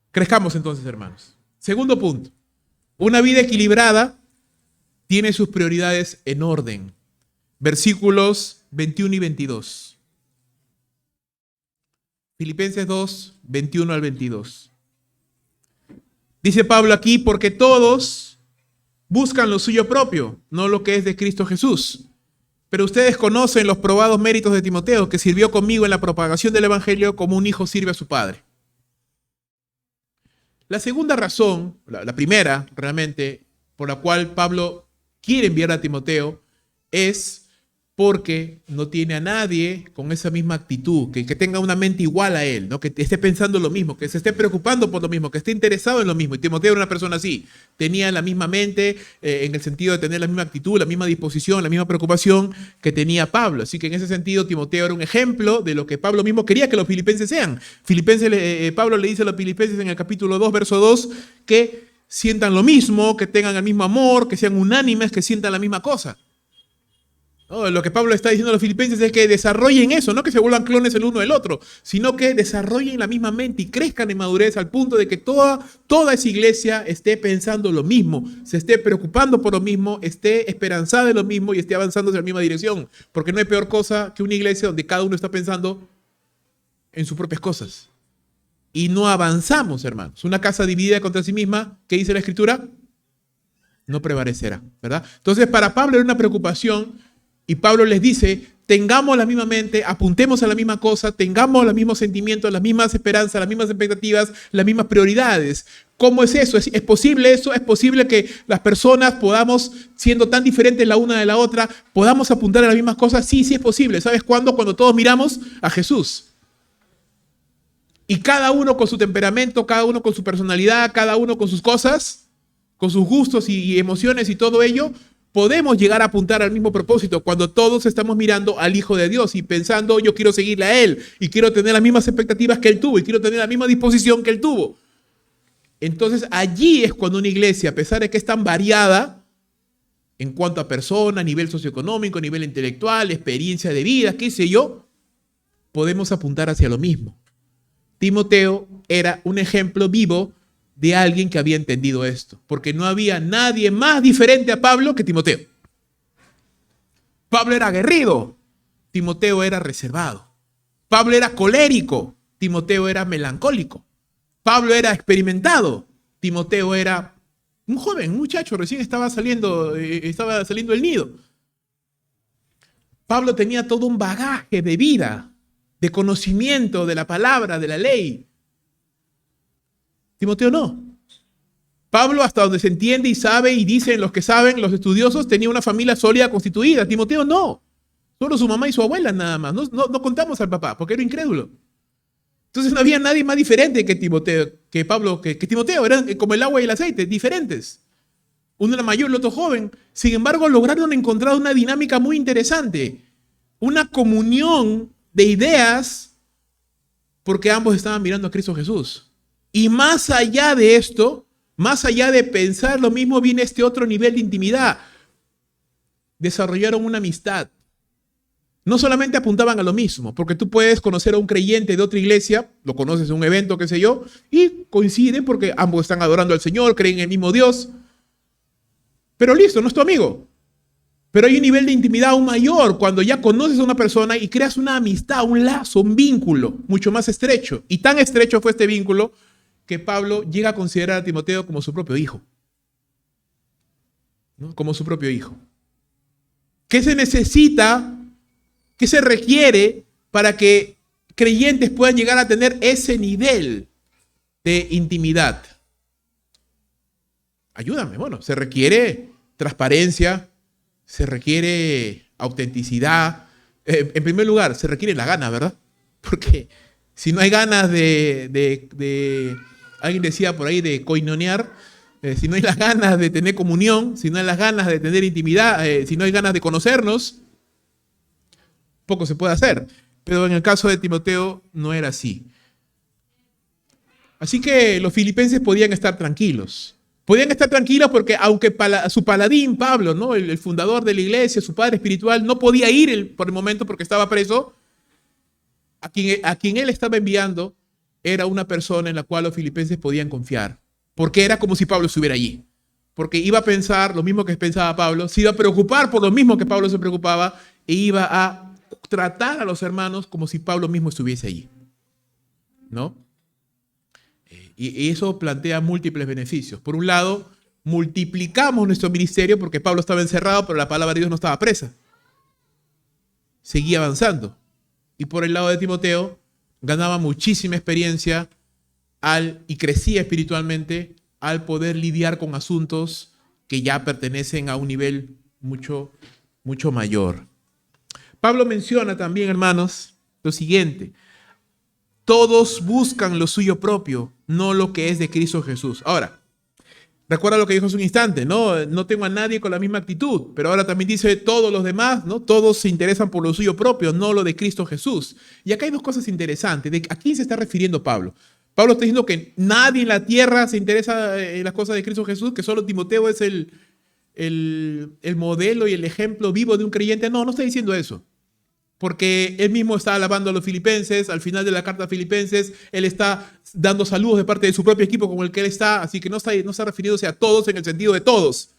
Crezcamos entonces, hermanos. Segundo punto. Una vida equilibrada tiene sus prioridades en orden. Versículos 21 y 22. Filipenses 2, 21 al 22. Dice Pablo aquí: porque todos buscan lo suyo propio, no lo que es de Cristo Jesús. Pero ustedes conocen los probados méritos de Timoteo, que sirvió conmigo en la propagación del evangelio como un hijo sirve a su padre. La segunda razón, la primera realmente, por la cual Pablo quiere enviar a Timoteo, es porque no tiene a nadie con esa misma actitud, que tenga una mente igual a él, ¿no? Que esté pensando lo mismo, que se esté preocupando por lo mismo, que esté interesado en lo mismo. Y Timoteo era una persona así, tenía la misma mente, en el sentido de tener la misma actitud, la misma disposición, la misma preocupación que tenía Pablo. Así que en ese sentido Timoteo era un ejemplo de lo que Pablo mismo quería que los filipenses sean. Pablo le dice a los filipenses en el capítulo 2, verso 2, que sientan lo mismo, que tengan el mismo amor, que sean unánimes, que sientan la misma cosa. No, lo que Pablo está diciendo a los filipenses es que desarrollen eso, no que se vuelvan clones el uno del otro, sino que desarrollen la misma mente y crezcan en madurez al punto de que toda esa iglesia esté pensando lo mismo, se esté preocupando por lo mismo, esté esperanzada en lo mismo y esté avanzando hacia la misma dirección. Porque no hay peor cosa que una iglesia donde cada uno está pensando en sus propias cosas. Y no avanzamos, hermanos. Una casa dividida contra sí misma, ¿qué dice la Escritura? No prevalecerá, ¿verdad? Entonces, para Pablo era una preocupación. Y Pablo les dice, tengamos la misma mente, apuntemos a la misma cosa, tengamos los mismos sentimientos, las mismas esperanzas, las mismas expectativas, las mismas prioridades. ¿Cómo es eso? ¿Es posible eso? ¿Es posible que las personas podamos, siendo tan diferentes la una de la otra, podamos apuntar a las mismas cosas? Sí, sí es posible. ¿Sabes cuándo? Cuando todos miramos a Jesús. Y cada uno con su temperamento, cada uno con su personalidad, cada uno con sus cosas, con sus gustos y emociones y todo ello, podemos llegar a apuntar al mismo propósito cuando todos estamos mirando al Hijo de Dios y pensando, yo quiero seguirle a Él y quiero tener las mismas expectativas que Él tuvo y quiero tener la misma disposición que Él tuvo. Entonces allí es cuando una iglesia, a pesar de que es tan variada en cuanto a persona, nivel socioeconómico, nivel intelectual, experiencia de vida, qué sé yo, podemos apuntar hacia lo mismo. Timoteo era un ejemplo vivo de alguien que había entendido esto, porque no había nadie más diferente a Pablo que Timoteo. Pablo era aguerrido, Timoteo era reservado. Pablo era colérico, Timoteo era melancólico. Pablo era experimentado, Timoteo era un joven, un muchacho, recién estaba saliendo del nido. Pablo tenía todo un bagaje de vida, de conocimiento de la palabra, de la ley. Timoteo no. Pablo, hasta donde se entiende y sabe y dicen los que saben, los estudiosos, tenía una familia sólida constituida. Timoteo no. Solo su mamá y su abuela nada más. No contamos al papá porque era incrédulo. Entonces no había nadie más diferente que Timoteo, que Pablo, que Timoteo. Eran como el agua y el aceite, diferentes. Uno era mayor, el otro joven. Sin embargo, lograron encontrar una dinámica muy interesante. Una comunión de ideas porque ambos estaban mirando a Cristo Jesús. Y más allá de esto, más allá de pensar lo mismo, viene este otro nivel de intimidad. Desarrollaron una amistad. No solamente apuntaban a lo mismo, porque tú puedes conocer a un creyente de otra iglesia, lo conoces en un evento, qué sé yo, y coinciden porque ambos están adorando al Señor, creen en el mismo Dios. Pero listo, no es tu amigo. Pero hay un nivel de intimidad aún mayor cuando ya conoces a una persona y creas una amistad, un lazo, un vínculo mucho más estrecho. Y tan estrecho fue este vínculo que Pablo llega a considerar a Timoteo como su propio hijo. ¿No? Como su propio hijo. ¿Qué se necesita? ¿Qué se requiere para que creyentes puedan llegar a tener ese nivel de intimidad? Ayúdame. Bueno, se requiere transparencia, se requiere autenticidad. En primer lugar, se requiere la gana, ¿verdad? Porque si no hay ganas alguien decía por ahí de coinonear, si no hay las ganas de tener comunión, si no hay las ganas de tener intimidad, si no hay ganas de conocernos, poco se puede hacer. Pero en el caso de Timoteo no era así. Así que los filipenses podían estar tranquilos. Podían estar tranquilos porque aunque su paladín, Pablo, ¿no? el fundador de la iglesia, su padre espiritual, no podía ir por el momento porque estaba preso, a quien él estaba enviando era una persona en la cual los filipenses podían confiar. Porque era como si Pablo estuviera allí. Porque iba a pensar lo mismo que pensaba Pablo, se iba a preocupar por lo mismo que Pablo se preocupaba e iba a tratar a los hermanos como si Pablo mismo estuviese allí. ¿No? Y eso plantea múltiples beneficios. Por un lado, multiplicamos nuestro ministerio porque Pablo estaba encerrado, pero la palabra de Dios no estaba presa. Seguía avanzando. Y por el lado de Timoteo, ganaba muchísima experiencia y crecía espiritualmente al poder lidiar con asuntos que ya pertenecen a un nivel mucho, mucho mayor. Pablo menciona también, hermanos, lo siguiente: todos buscan lo suyo propio, no lo que es de Cristo Jesús. Ahora, recuerda lo que dijo hace un instante, ¿no? No tengo a nadie con la misma actitud, pero ahora también dice todos los demás, ¿no? Todos se interesan por lo suyo propio, no lo de Cristo Jesús. Y acá hay dos cosas interesantes. ¿A quién se está refiriendo Pablo? Pablo está diciendo que nadie en la tierra se interesa en las cosas de Cristo Jesús, que solo Timoteo es el modelo y el ejemplo vivo de un creyente. No, no está diciendo eso. Porque él mismo está alabando a los filipenses, al final de la carta a Filipenses, él está dando saludos de parte de su propio equipo con el que él está, así que no está refiriéndose a todos en el sentido de todos.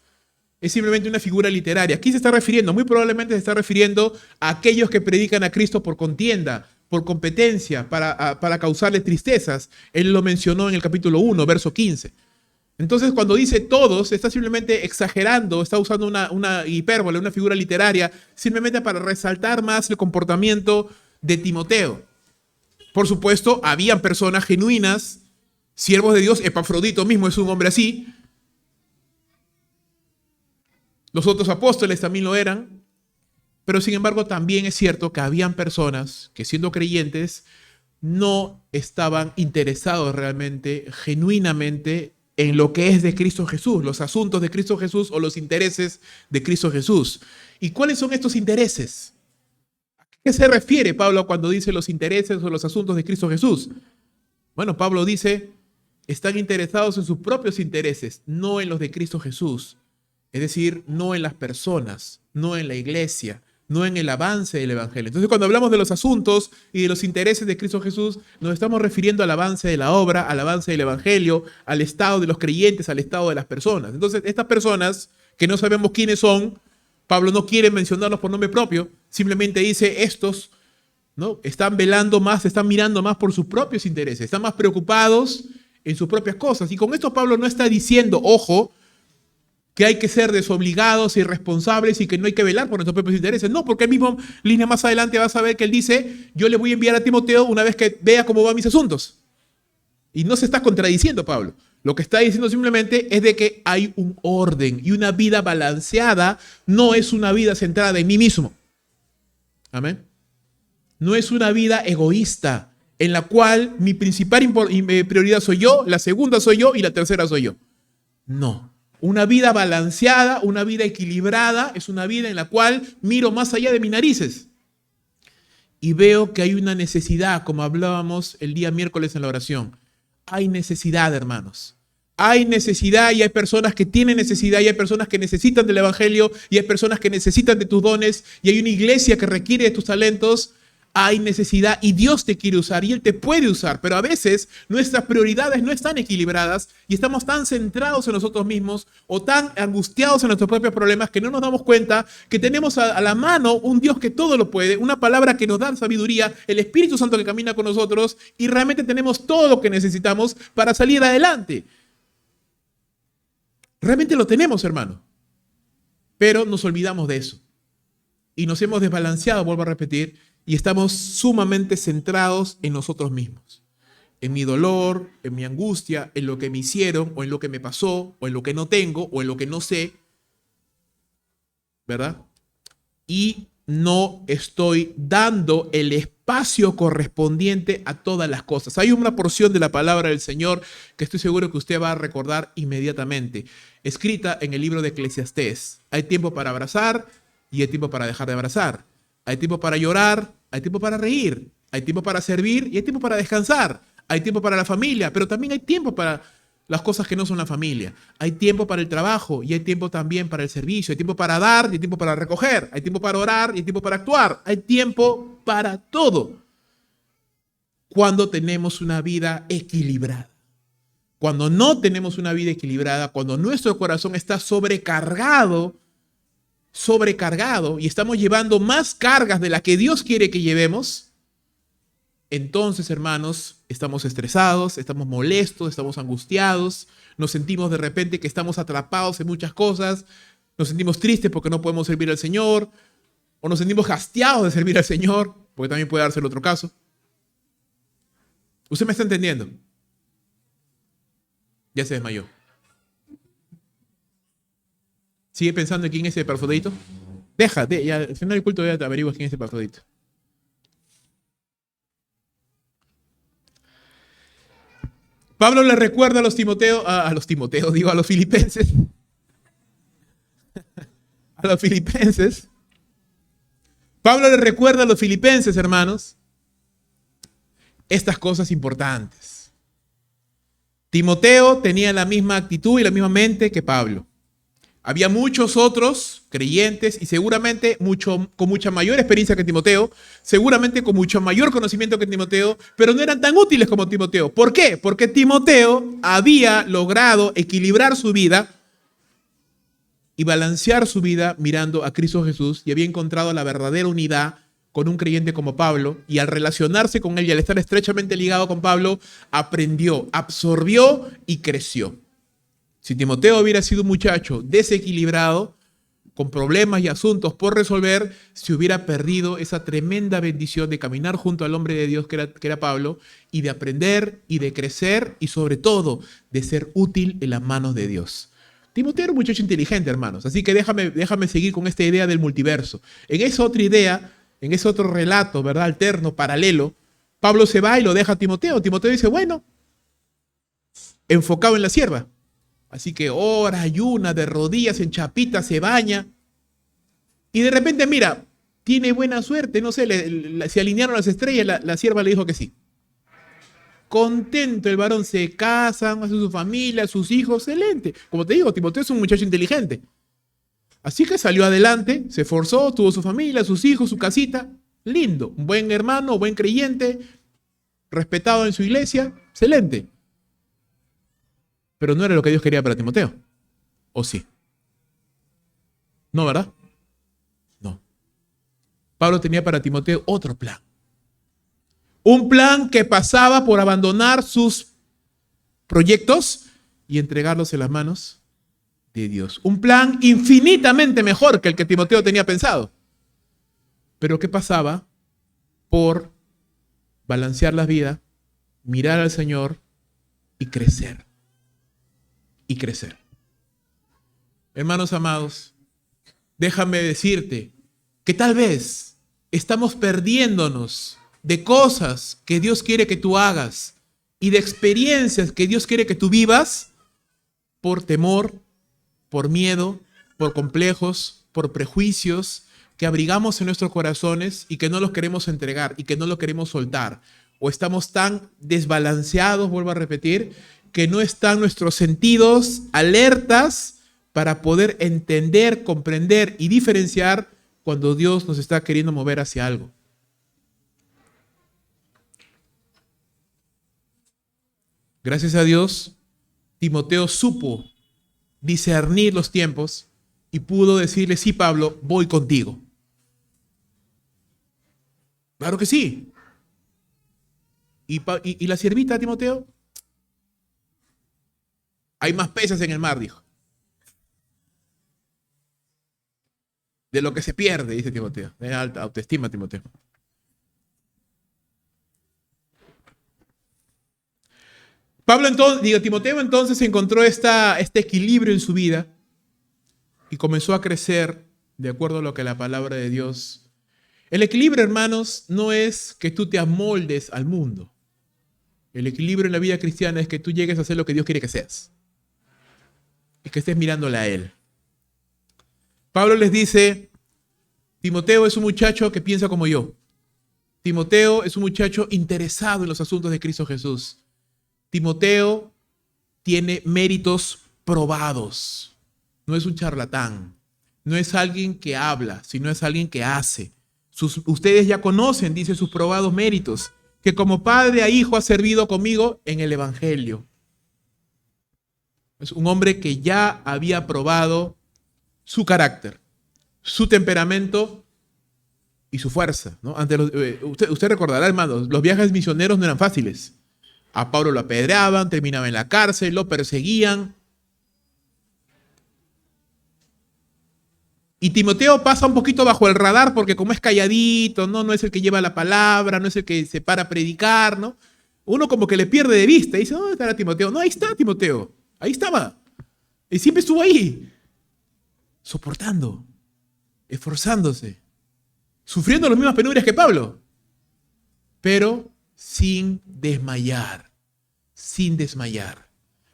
Es simplemente una figura literaria. ¿A quién se está refiriendo? Muy probablemente se está refiriendo a aquellos que predican a Cristo por contienda, por competencia, para causarle tristezas. Él lo mencionó en el capítulo 1, verso 15. Entonces, cuando dice todos, está simplemente exagerando, está usando una hipérbole, una figura literaria, simplemente para resaltar más el comportamiento de Timoteo. Por supuesto, habían personas genuinas, siervos de Dios. Epafrodito mismo es un hombre así. Los otros apóstoles también lo eran. Pero sin embargo, también es cierto que habían personas que, siendo creyentes, no estaban interesados realmente, genuinamente, en lo que es de Cristo Jesús, los asuntos de Cristo Jesús o los intereses de Cristo Jesús. ¿Y cuáles son estos intereses? ¿A qué se refiere Pablo cuando dice los intereses o los asuntos de Cristo Jesús? Bueno, Pablo dice, están interesados en sus propios intereses, no en los de Cristo Jesús. Es decir, no en las personas, no en la iglesia, no en el avance del evangelio. Entonces, cuando hablamos de los asuntos y de los intereses de Cristo Jesús, nos estamos refiriendo al avance de la obra, al avance del evangelio, al estado de los creyentes, al estado de las personas. Entonces, estas personas que no sabemos quiénes son, Pablo no quiere mencionarlos por nombre propio, simplemente dice estos, ¿no? Están velando más, están mirando más por sus propios intereses, están más preocupados en sus propias cosas. Y con esto Pablo no está diciendo, ojo, que hay que ser desobligados y responsables y que no hay que velar por nuestros propios intereses. No, porque el mismo línea más adelante vas a ver que él dice, yo le voy a enviar a Timoteo una vez que vea cómo van mis asuntos. Y no se está contradiciendo Pablo. Lo que está diciendo simplemente es de que hay un orden y una vida balanceada no es una vida centrada en mí mismo. Amén. No es una vida egoísta en la cual mi principal prioridad soy yo, la segunda soy yo y la tercera soy yo. No. Una vida balanceada, una vida equilibrada, es una vida en la cual miro más allá de mis narices y veo que hay una necesidad, como hablábamos el día miércoles en la oración. Hay necesidad, hermanos. Hay necesidad y hay personas que tienen necesidad y hay personas que necesitan del evangelio y hay personas que necesitan de tus dones y hay una iglesia que requiere de tus talentos. Hay necesidad y Dios te quiere usar y Él te puede usar, pero a veces nuestras prioridades no están equilibradas y estamos tan centrados en nosotros mismos o tan angustiados en nuestros propios problemas que no nos damos cuenta que tenemos a la mano un Dios que todo lo puede, una palabra que nos da sabiduría, el Espíritu Santo que camina con nosotros y realmente tenemos todo lo que necesitamos para salir adelante. Realmente lo tenemos, hermano, pero nos olvidamos de eso y nos hemos desbalanceado, vuelvo a repetir, y estamos sumamente centrados en nosotros mismos, en mi dolor, en mi angustia, en lo que me hicieron, o en lo que me pasó, o en lo que no tengo, o en lo que no sé, ¿verdad? Y no estoy dando el espacio correspondiente a todas las cosas. Hay una porción de la palabra del Señor que estoy seguro que usted va a recordar inmediatamente, escrita en el libro de Eclesiastés. Hay tiempo para abrazar y hay tiempo para dejar de abrazar. Hay tiempo para llorar, hay tiempo para reír, hay tiempo para servir y hay tiempo para descansar. Hay tiempo para la familia, pero también hay tiempo para las cosas que no son la familia. Hay tiempo para el trabajo y hay tiempo también para el servicio. Hay tiempo para dar y hay tiempo para recoger. Hay tiempo para orar y hay tiempo para actuar. Hay tiempo para todo. Cuando tenemos una vida equilibrada. Cuando no tenemos una vida equilibrada, cuando nuestro corazón está sobrecargado y estamos llevando más cargas de las que Dios quiere que llevemos, entonces, hermanos, estamos estresados, estamos molestos, estamos angustiados, nos sentimos de repente que estamos atrapados en muchas cosas, nos sentimos tristes porque no podemos servir al Señor, o nos sentimos hastiados de servir al Señor, porque también puede darse el otro caso. ¿Usted me está entendiendo? Ya se desmayó. ¿Sigue pensando en quién es ese Epafrodito? Ya, al final del culto ya te averiguas quién es Epafrodito. Pablo le recuerda a los a los filipenses, a los filipenses. Pablo le recuerda a los filipenses, hermanos, estas cosas importantes. Timoteo tenía la misma actitud y la misma mente que Pablo. Había muchos otros creyentes y seguramente con mucha mayor experiencia que Timoteo, seguramente con mucho mayor conocimiento que Timoteo, pero no eran tan útiles como Timoteo. ¿Por qué? Porque Timoteo había logrado equilibrar su vida y balancear su vida mirando a Cristo Jesús y había encontrado la verdadera unidad con un creyente como Pablo, y al relacionarse con él y al estar estrechamente ligado con Pablo, aprendió, absorbió y creció. Si Timoteo hubiera sido un muchacho desequilibrado, con problemas y asuntos por resolver, se hubiera perdido esa tremenda bendición de caminar junto al hombre de Dios que era Pablo, y de aprender y de crecer y sobre todo de ser útil en las manos de Dios. Timoteo era un muchacho inteligente, hermanos, así que déjame seguir con esta idea del multiverso. En esa otra idea, en ese otro relato, ¿verdad? Alterno, paralelo, Pablo se va y lo deja a Timoteo. Timoteo dice, bueno, enfocado en la sierva. Así que ora, ayuna, de rodillas, en chapita, se baña. Y de repente, mira, tiene buena suerte, no sé, se alinearon las estrellas, la sierva le dijo que sí. Contento el varón, se casan, hace su familia, sus hijos, excelente. Como te digo, Timoteo es un muchacho inteligente. Así que salió adelante, se esforzó, tuvo su familia, sus hijos, su casita. Lindo, un buen hermano, buen creyente, respetado en su iglesia, excelente. Pero no era lo que Dios quería para Timoteo. ¿O sí? No, ¿verdad? No. Pablo tenía para Timoteo otro plan. Un plan que pasaba por abandonar sus proyectos y entregarlos en las manos de Dios. Un plan infinitamente mejor que el que Timoteo tenía pensado. Pero que pasaba por balancear la vida, mirar al Señor y crecer. Y crecer. Hermanos amados, déjame decirte que tal vez estamos perdiéndonos de cosas que Dios quiere que tú hagas y de experiencias que Dios quiere que tú vivas por temor, por miedo, por complejos, por prejuicios que abrigamos en nuestros corazones y que no los queremos entregar y que no los queremos soltar. O estamos tan desbalanceados, vuelvo a repetir, que no están nuestros sentidos alertas para poder entender, comprender y diferenciar cuando Dios nos está queriendo mover hacia algo. Gracias a Dios, Timoteo supo discernir los tiempos y pudo decirle, sí, Pablo, voy contigo. Claro que sí. ¿Y la siervita, Timoteo? Hay más peces en el mar, dijo. De lo que se pierde, dice Timoteo. De alta autoestima, Timoteo. Timoteo entonces encontró este equilibrio en su vida y comenzó a crecer de acuerdo a lo que la palabra de Dios. El equilibrio, hermanos, no es que tú te amoldes al mundo. El equilibrio en la vida cristiana es que tú llegues a hacer lo que Dios quiere que seas. Y que estés mirándole a Él. Pablo les dice, Timoteo es un muchacho que piensa como yo. Timoteo es un muchacho interesado en los asuntos de Cristo Jesús. Timoteo tiene méritos probados. No es un charlatán. No es alguien que habla, sino es alguien que hace. Ustedes ya conocen, dice, sus probados méritos, que como padre a hijo ha servido conmigo en el Evangelio. Es un hombre que ya había probado su carácter, su temperamento y su fuerza, ¿no? Usted recordará, hermanos, los viajes misioneros no eran fáciles. A Pablo lo apedreaban, terminaba en la cárcel, lo perseguían. Y Timoteo pasa un poquito bajo el radar porque como es calladito, no es el que lleva la palabra, no es el que se para a predicar, ¿no? Uno como que le pierde de vista y dice, ¿dónde estará Timoteo? No, ahí está Timoteo. Ahí estaba. Y siempre estuvo ahí, soportando. esforzándose, sufriendo las mismas penurias que Pablo, pero sin desmayar, sin desmayar.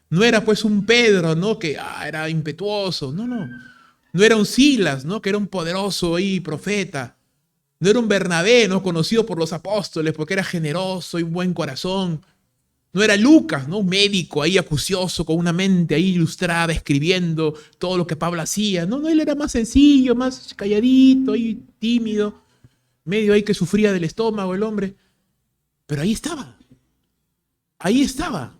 No era pues un Pedro, ¿no? Que era impetuoso, no. No era un Silas, ¿no? Que era un poderoso profeta. No era un Bernabé, ¿no? Conocido por los apóstoles porque era generoso y buen corazón. No era Lucas, ¿no? Un médico ahí acucioso, con una mente ahí ilustrada, escribiendo todo lo que Pablo hacía. No, él era más sencillo, más calladito, ahí tímido, medio ahí que sufría del estómago el hombre. Pero ahí estaba. Ahí estaba.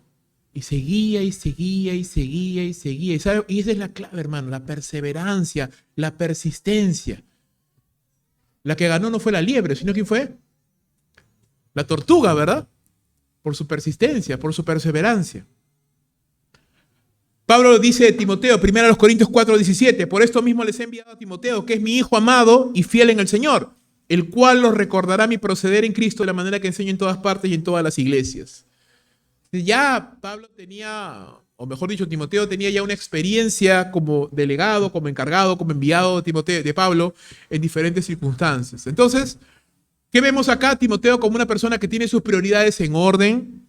Y seguía, y seguía, y seguía, y seguía. Y esa es la clave, hermano, la perseverancia, la persistencia. La que ganó no fue la liebre, sino ¿quién fue? La tortuga, ¿verdad? Por su persistencia, por su perseverancia. Pablo dice de Timoteo, 1 Corintios 4:17, por esto mismo les he enviado a Timoteo, que es mi hijo amado y fiel en el Señor, el cual los recordará mi proceder en Cristo de la manera que enseño en todas partes y en todas las iglesias. Ya Pablo tenía, o mejor dicho, Timoteo tenía ya una experiencia como delegado, como encargado, como enviado de Pablo en diferentes circunstancias. Entonces, ¿qué vemos acá? Timoteo como una persona que tiene sus prioridades en orden,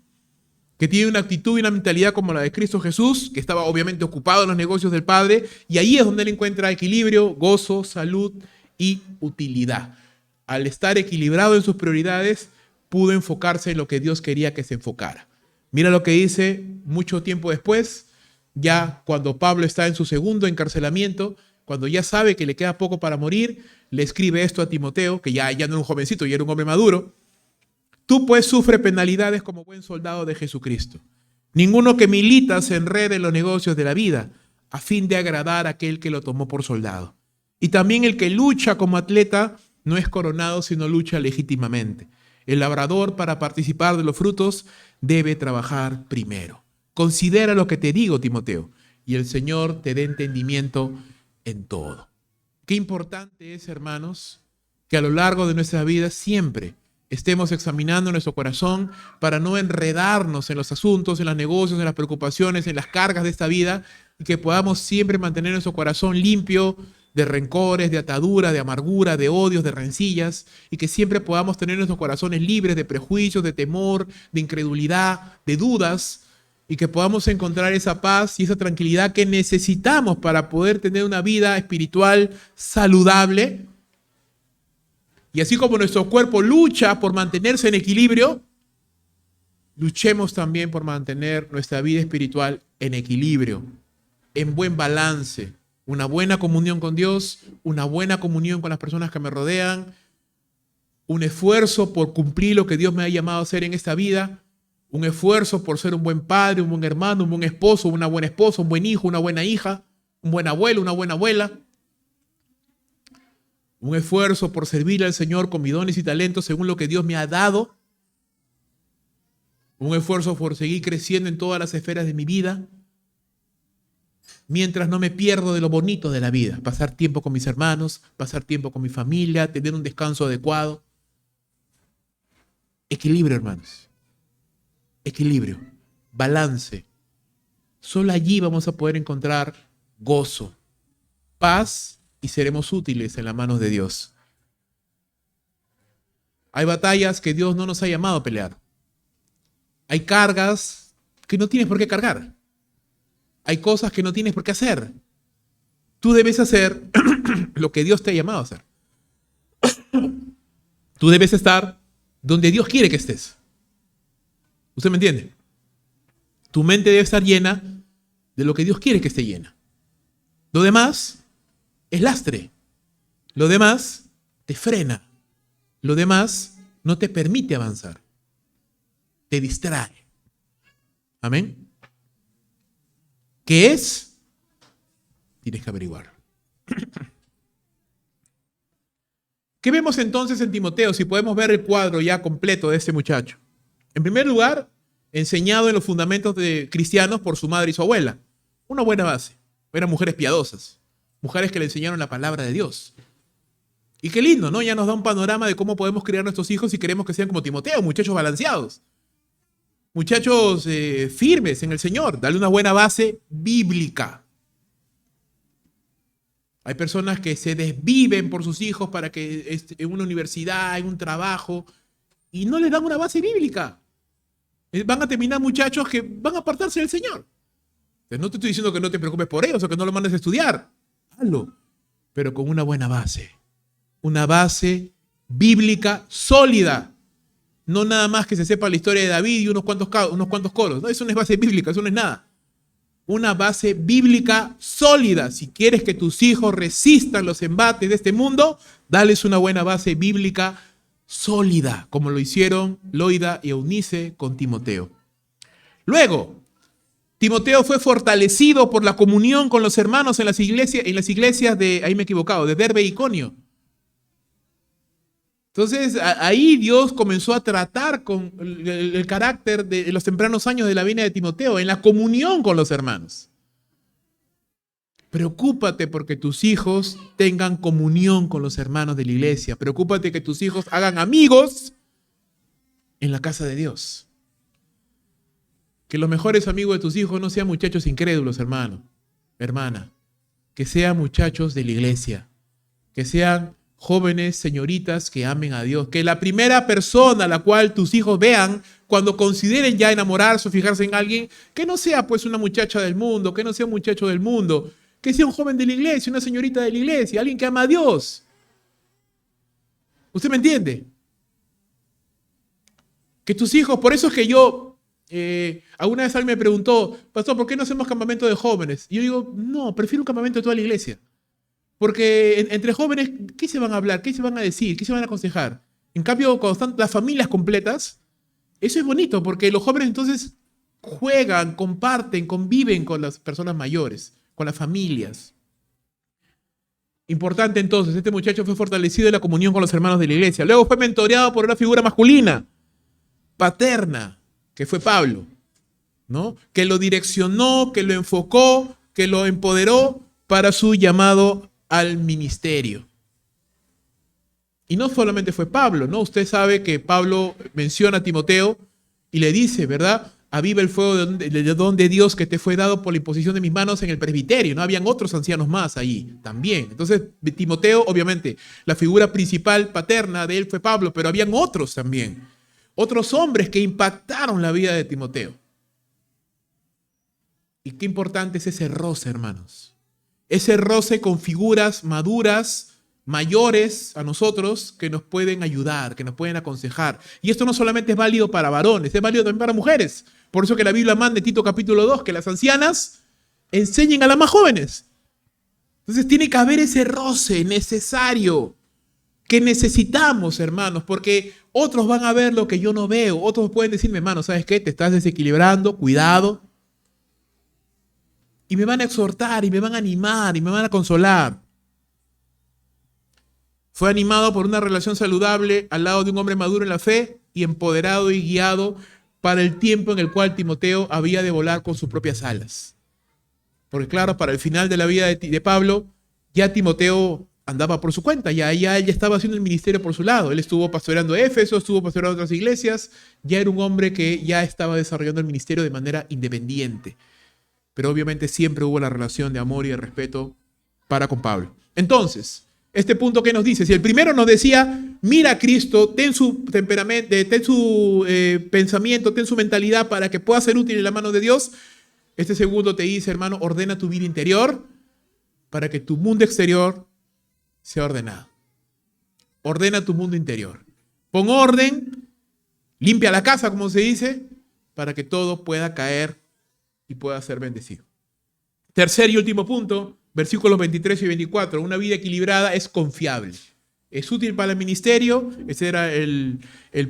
que tiene una actitud y una mentalidad como la de Cristo Jesús, que estaba obviamente ocupado en los negocios del Padre, y ahí es donde él encuentra equilibrio, gozo, salud y utilidad. Al estar equilibrado en sus prioridades, pudo enfocarse en lo que Dios quería que se enfocara. Mira lo que dice mucho tiempo después, ya cuando Pablo está en su segundo encarcelamiento, cuando ya sabe que le queda poco para morir, le escribe esto a Timoteo, que ya no era un jovencito, ya era un hombre maduro. Tú pues sufre penalidades como buen soldado de Jesucristo. Ninguno que milita se enrede en los negocios de la vida, a fin de agradar a aquel que lo tomó por soldado. Y también el que lucha como atleta no es coronado, sino lucha legítimamente. El labrador, para participar de los frutos, debe trabajar primero. Considera lo que te digo, Timoteo, y el Señor te dé entendimiento en todo. Qué importante es, hermanos, que a lo largo de nuestra vida siempre estemos examinando nuestro corazón para no enredarnos en los asuntos, en los negocios, en las preocupaciones, en las cargas de esta vida, y que podamos siempre mantener nuestro corazón limpio de rencores, de ataduras, de amargura, de odios, de rencillas, y que siempre podamos tener nuestros corazones libres de prejuicios, de temor, de incredulidad, de dudas, y que podamos encontrar esa paz y esa tranquilidad que necesitamos para poder tener una vida espiritual saludable. Y así como nuestro cuerpo lucha por mantenerse en equilibrio, luchemos también por mantener nuestra vida espiritual en equilibrio, en buen balance. Una buena comunión con Dios, una buena comunión con las personas que me rodean, un esfuerzo por cumplir lo que Dios me ha llamado a hacer en esta vida, un esfuerzo por ser un buen padre, un buen hermano, un buen esposo, una buena esposa, un buen hijo, una buena hija, un buen abuelo, una buena abuela. Un esfuerzo por servir al Señor con mis dones y talentos según lo que Dios me ha dado. Un esfuerzo por seguir creciendo en todas las esferas de mi vida, mientras no me pierdo de lo bonito de la vida. Pasar tiempo con mis hermanos, pasar tiempo con mi familia, tener un descanso adecuado. Equilibrio, hermanos. Equilibrio, balance. Solo allí vamos a poder encontrar gozo, paz y seremos útiles en las manos de Dios. Hay batallas que Dios no nos ha llamado a pelear. Hay cargas que no tienes por qué cargar. Hay cosas que no tienes por qué hacer. Tú debes hacer lo que Dios te ha llamado a hacer. Tú debes estar donde Dios quiere que estés. ¿Usted me entiende? Tu mente debe estar llena de lo que Dios quiere que esté llena. Lo demás es lastre. Lo demás te frena. Lo demás no te permite avanzar. Te distrae. Amén. ¿Qué es? Tienes que averiguar. ¿Qué vemos entonces en Timoteo? Si podemos ver el cuadro ya completo de este muchacho. En primer lugar, enseñado en los fundamentos de cristianos por su madre y su abuela. Una buena base. Eran mujeres piadosas. Mujeres que le enseñaron la palabra de Dios. Y qué lindo, ¿no? Ya nos da un panorama de cómo podemos criar a nuestros hijos si queremos que sean como Timoteo, muchachos balanceados. Muchachos firmes en el Señor. Dale una buena base bíblica. Hay personas que se desviven por sus hijos para que en una universidad, en un trabajo, y no les dan una base bíblica. Van a terminar muchachos que van a apartarse del Señor. Entonces, no te estoy diciendo que no te preocupes por ellos o que no lo mandes a estudiar. Hazlo, pero con una buena base. Una base bíblica sólida. No nada más que se sepa la historia de David y unos cuantos coros. No, eso no es base bíblica, eso no es nada. Una base bíblica sólida. Si quieres que tus hijos resistan los embates de este mundo, dales una buena base bíblica sólida, como lo hicieron Loida y Eunice con Timoteo. Luego, Timoteo fue fortalecido por la comunión con los hermanos en las iglesias de, ahí me he equivocado, de Derbe y Iconio. Entonces, ahí Dios comenzó a tratar con el carácter de los tempranos años de la vida de Timoteo, en la comunión con los hermanos. Preocúpate porque tus hijos tengan comunión con los hermanos de la iglesia. Preocúpate que tus hijos hagan amigos en la casa de Dios. Que los mejores amigos de tus hijos no sean muchachos incrédulos, hermano, hermana. Que sean muchachos de la iglesia. Que sean jóvenes, señoritas que amen a Dios. Que la primera persona a la cual tus hijos vean cuando consideren ya enamorarse o fijarse en alguien, que no sea pues una muchacha del mundo, que no sea un muchacho del mundo, que sea un joven de la iglesia, una señorita de la iglesia, alguien que ama a Dios. ¿Usted me entiende? Que tus hijos, por eso es que yo, alguna vez alguien me preguntó, pastor, ¿por qué no hacemos campamento de jóvenes? Y yo digo, no, prefiero un campamento de toda la iglesia. Porque entre jóvenes, ¿qué se van a hablar? ¿Qué se van a decir? ¿Qué se van a aconsejar? En cambio, cuando están las familias completas, eso es bonito, porque los jóvenes entonces juegan, comparten, conviven con las personas mayores, con las familias. Importante entonces, este muchacho fue fortalecido en la comunión con los hermanos de la iglesia. Luego fue mentoreado por una figura masculina, paterna, que fue Pablo, ¿no? Que lo direccionó, que lo enfocó, que lo empoderó para su llamado al ministerio. Y no solamente fue Pablo, ¿no? Usted sabe que Pablo menciona a Timoteo y le dice, ¿verdad? Aviva el fuego de don de Dios que te fue dado por la imposición de mis manos en el presbiterio, ¿no? Habían otros ancianos más ahí también. Entonces, Timoteo, obviamente, la figura principal paterna de él fue Pablo, pero habían otros también. Otros hombres que impactaron la vida de Timoteo. Y qué importante es ese roce, hermanos. Ese roce con figuras maduras, mayores a nosotros, que nos pueden ayudar, que nos pueden aconsejar. Y esto no solamente es válido para varones, es válido también para mujeres. Por eso que la Biblia manda en Tito capítulo 2 que las ancianas enseñen a las más jóvenes. Entonces tiene que haber ese roce necesario que necesitamos, hermanos, porque otros van a ver lo que yo no veo. Otros pueden decirme, hermano, ¿sabes qué? Te estás desequilibrando, cuidado. Y me van a exhortar, y me van a animar, y me van a consolar. Fue animado por una relación saludable al lado de un hombre maduro en la fe y empoderado y guiado para el tiempo en el cual Timoteo había de volar con sus propias alas. Porque claro, para el final de la vida de Pablo, ya Timoteo andaba por su cuenta, ya él estaba haciendo el ministerio por su lado. Él estuvo pastoreando Éfeso, estuvo pastoreando otras iglesias, ya era un hombre que ya estaba desarrollando el ministerio de manera independiente. Pero obviamente siempre hubo la relación de amor y de respeto para con Pablo. Entonces, este punto que nos dice, si el primero nos decía, mira a Cristo, ten su temperamento, ten su pensamiento, ten su mentalidad para que pueda ser útil en la mano de Dios, este segundo te dice, hermano, ordena tu vida interior para que tu mundo exterior sea ordenado. Ordena tu mundo interior. Pon orden, limpia la casa, como se dice, para que todo pueda caer y pueda ser bendecido. Tercer y último punto, versículos 23 y 24. Una vida equilibrada es confiable. Es útil para el ministerio. Ese era el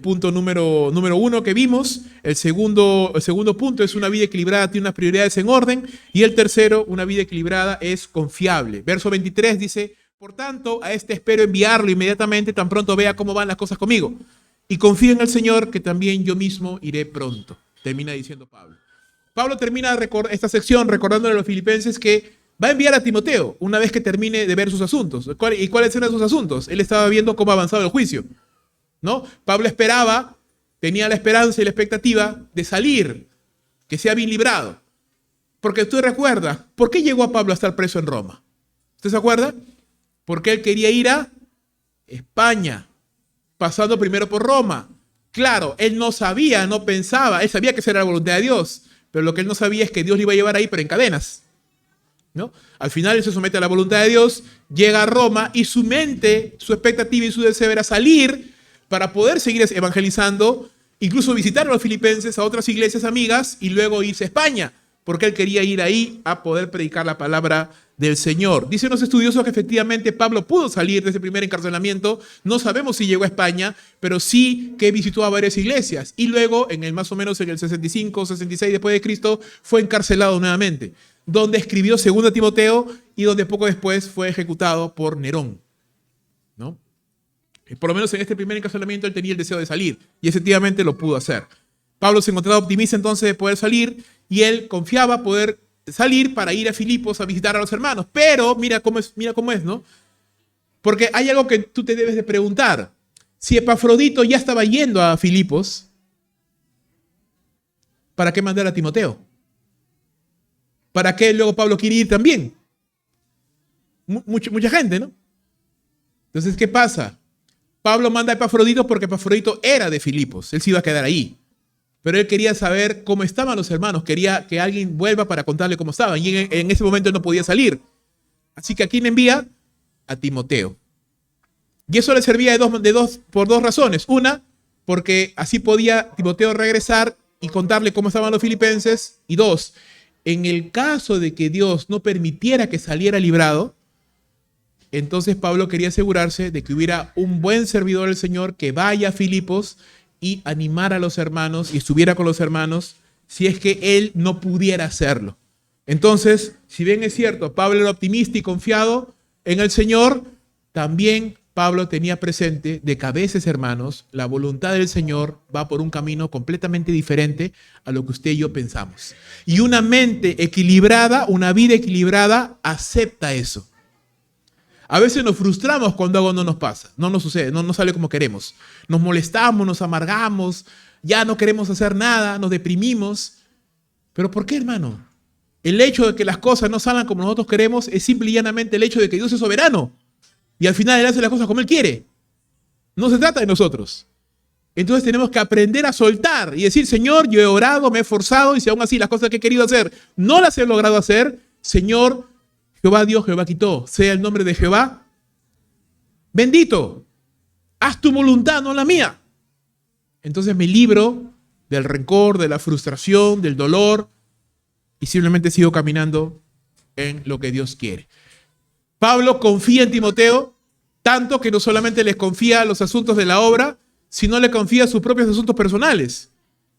punto número 1 que vimos. El segundo punto es una vida equilibrada, tiene unas prioridades en orden. Y el tercero, una vida equilibrada es confiable. Verso 23 dice, por tanto, a este espero enviarlo inmediatamente, tan pronto vea cómo van las cosas conmigo. Y confío en el Señor, que también yo mismo iré pronto. Termina diciendo Pablo. Pablo termina esta sección recordándole a los filipenses que va a enviar a Timoteo una vez que termine de ver sus asuntos. ¿Y cuáles eran sus asuntos? Él estaba viendo cómo avanzaba el juicio, ¿no? Pablo tenía la esperanza y la expectativa de salir, que sea bien librado. Porque tú recuerdas, ¿por qué llegó a Pablo a estar preso en Roma? ¿Usted se acuerda? Porque él quería ir a España, pasando primero por Roma. Claro, él no sabía, no pensaba, él sabía que esa era la voluntad de Dios, pero lo que él no sabía es que Dios le iba a llevar ahí, pero en cadenas, ¿no? Al final él se somete a la voluntad de Dios, llega a Roma y su mente, su expectativa y su deseo era salir para poder seguir evangelizando, incluso visitar a los filipenses, a otras iglesias amigas y luego irse a España, porque él quería ir ahí a poder predicar la palabra del Señor. Dicen los estudiosos que efectivamente Pablo pudo salir de ese primer encarcelamiento. No sabemos si llegó a España, pero sí que visitó a varias iglesias. Y luego, más o menos en el 65, 66 después de Cristo, fue encarcelado nuevamente, donde escribió 2 Timoteo y donde poco después fue ejecutado por Nerón, ¿no? Por lo menos en este primer encarcelamiento él tenía el deseo de salir y efectivamente lo pudo hacer. Pablo se encontraba optimista entonces de poder salir y él confiaba poder salir para ir a Filipos a visitar a los hermanos. Pero mira cómo es, ¿no? Porque hay algo que tú te debes de preguntar. Si Epafrodito ya estaba yendo a Filipos, ¿para qué mandar a Timoteo? ¿Para qué luego Pablo quiere ir también? Mucha gente, ¿no? Entonces, ¿qué pasa? Pablo manda a Epafrodito porque Epafrodito era de Filipos. Él se iba a quedar ahí. Pero él quería saber cómo estaban los hermanos. Quería que alguien vuelva para contarle cómo estaban. Y en ese momento él no podía salir. Así que ¿a quién envía? A Timoteo. Y eso le servía por dos razones. Una, porque así podía Timoteo regresar y contarle cómo estaban los filipenses. Y dos, en el caso de que Dios no permitiera que saliera librado, entonces Pablo quería asegurarse de que hubiera un buen servidor del Señor que vaya a Filipos y animara a los hermanos y estuviera con los hermanos si es que él no pudiera hacerlo. Entonces, si bien es cierto, Pablo era optimista y confiado en el Señor, también Pablo tenía presente de que a veces, hermanos, la voluntad del Señor va por un camino completamente diferente a lo que usted y yo pensamos. Y una mente equilibrada, una vida equilibrada, acepta eso. A veces nos frustramos cuando algo no nos pasa, no nos sucede, no nos sale como queremos. Nos molestamos, nos amargamos, ya no queremos hacer nada, nos deprimimos. ¿Pero por qué, hermano? El hecho de que las cosas no salgan como nosotros queremos es simple y llanamente el hecho de que Dios es soberano. Y al final Él hace las cosas como Él quiere. No se trata de nosotros. Entonces tenemos que aprender a soltar y decir, Señor, yo he orado, me he esforzado y si aún así las cosas que he querido hacer no las he logrado hacer, Señor, Jehová dio, Jehová quitó. Sea el nombre de Jehová bendito. Haz tu voluntad, no la mía. Entonces me libro del rencor, de la frustración, del dolor y simplemente sigo caminando en lo que Dios quiere. Pablo confía en Timoteo tanto que no solamente les confía los asuntos de la obra, sino le confía sus propios asuntos personales.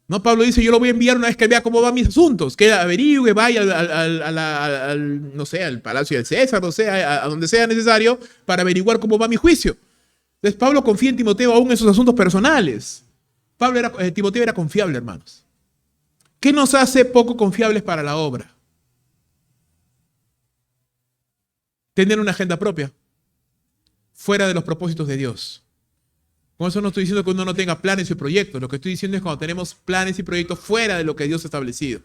¿No? Pablo dice, yo lo voy a enviar una vez que vea cómo van mis asuntos, que averigüe, vaya no sé, al palacio del César, no sé, a donde sea necesario para averiguar cómo va mi juicio. Entonces Pablo confía en Timoteo aún en sus asuntos personales. Timoteo era confiable, hermanos. ¿Qué nos hace poco confiables para la obra? Tener una agenda propia, fuera de los propósitos de Dios. Con eso no estoy diciendo que uno no tenga planes y proyectos. Lo que estoy diciendo es cuando tenemos planes y proyectos fuera de lo que Dios ha establecido.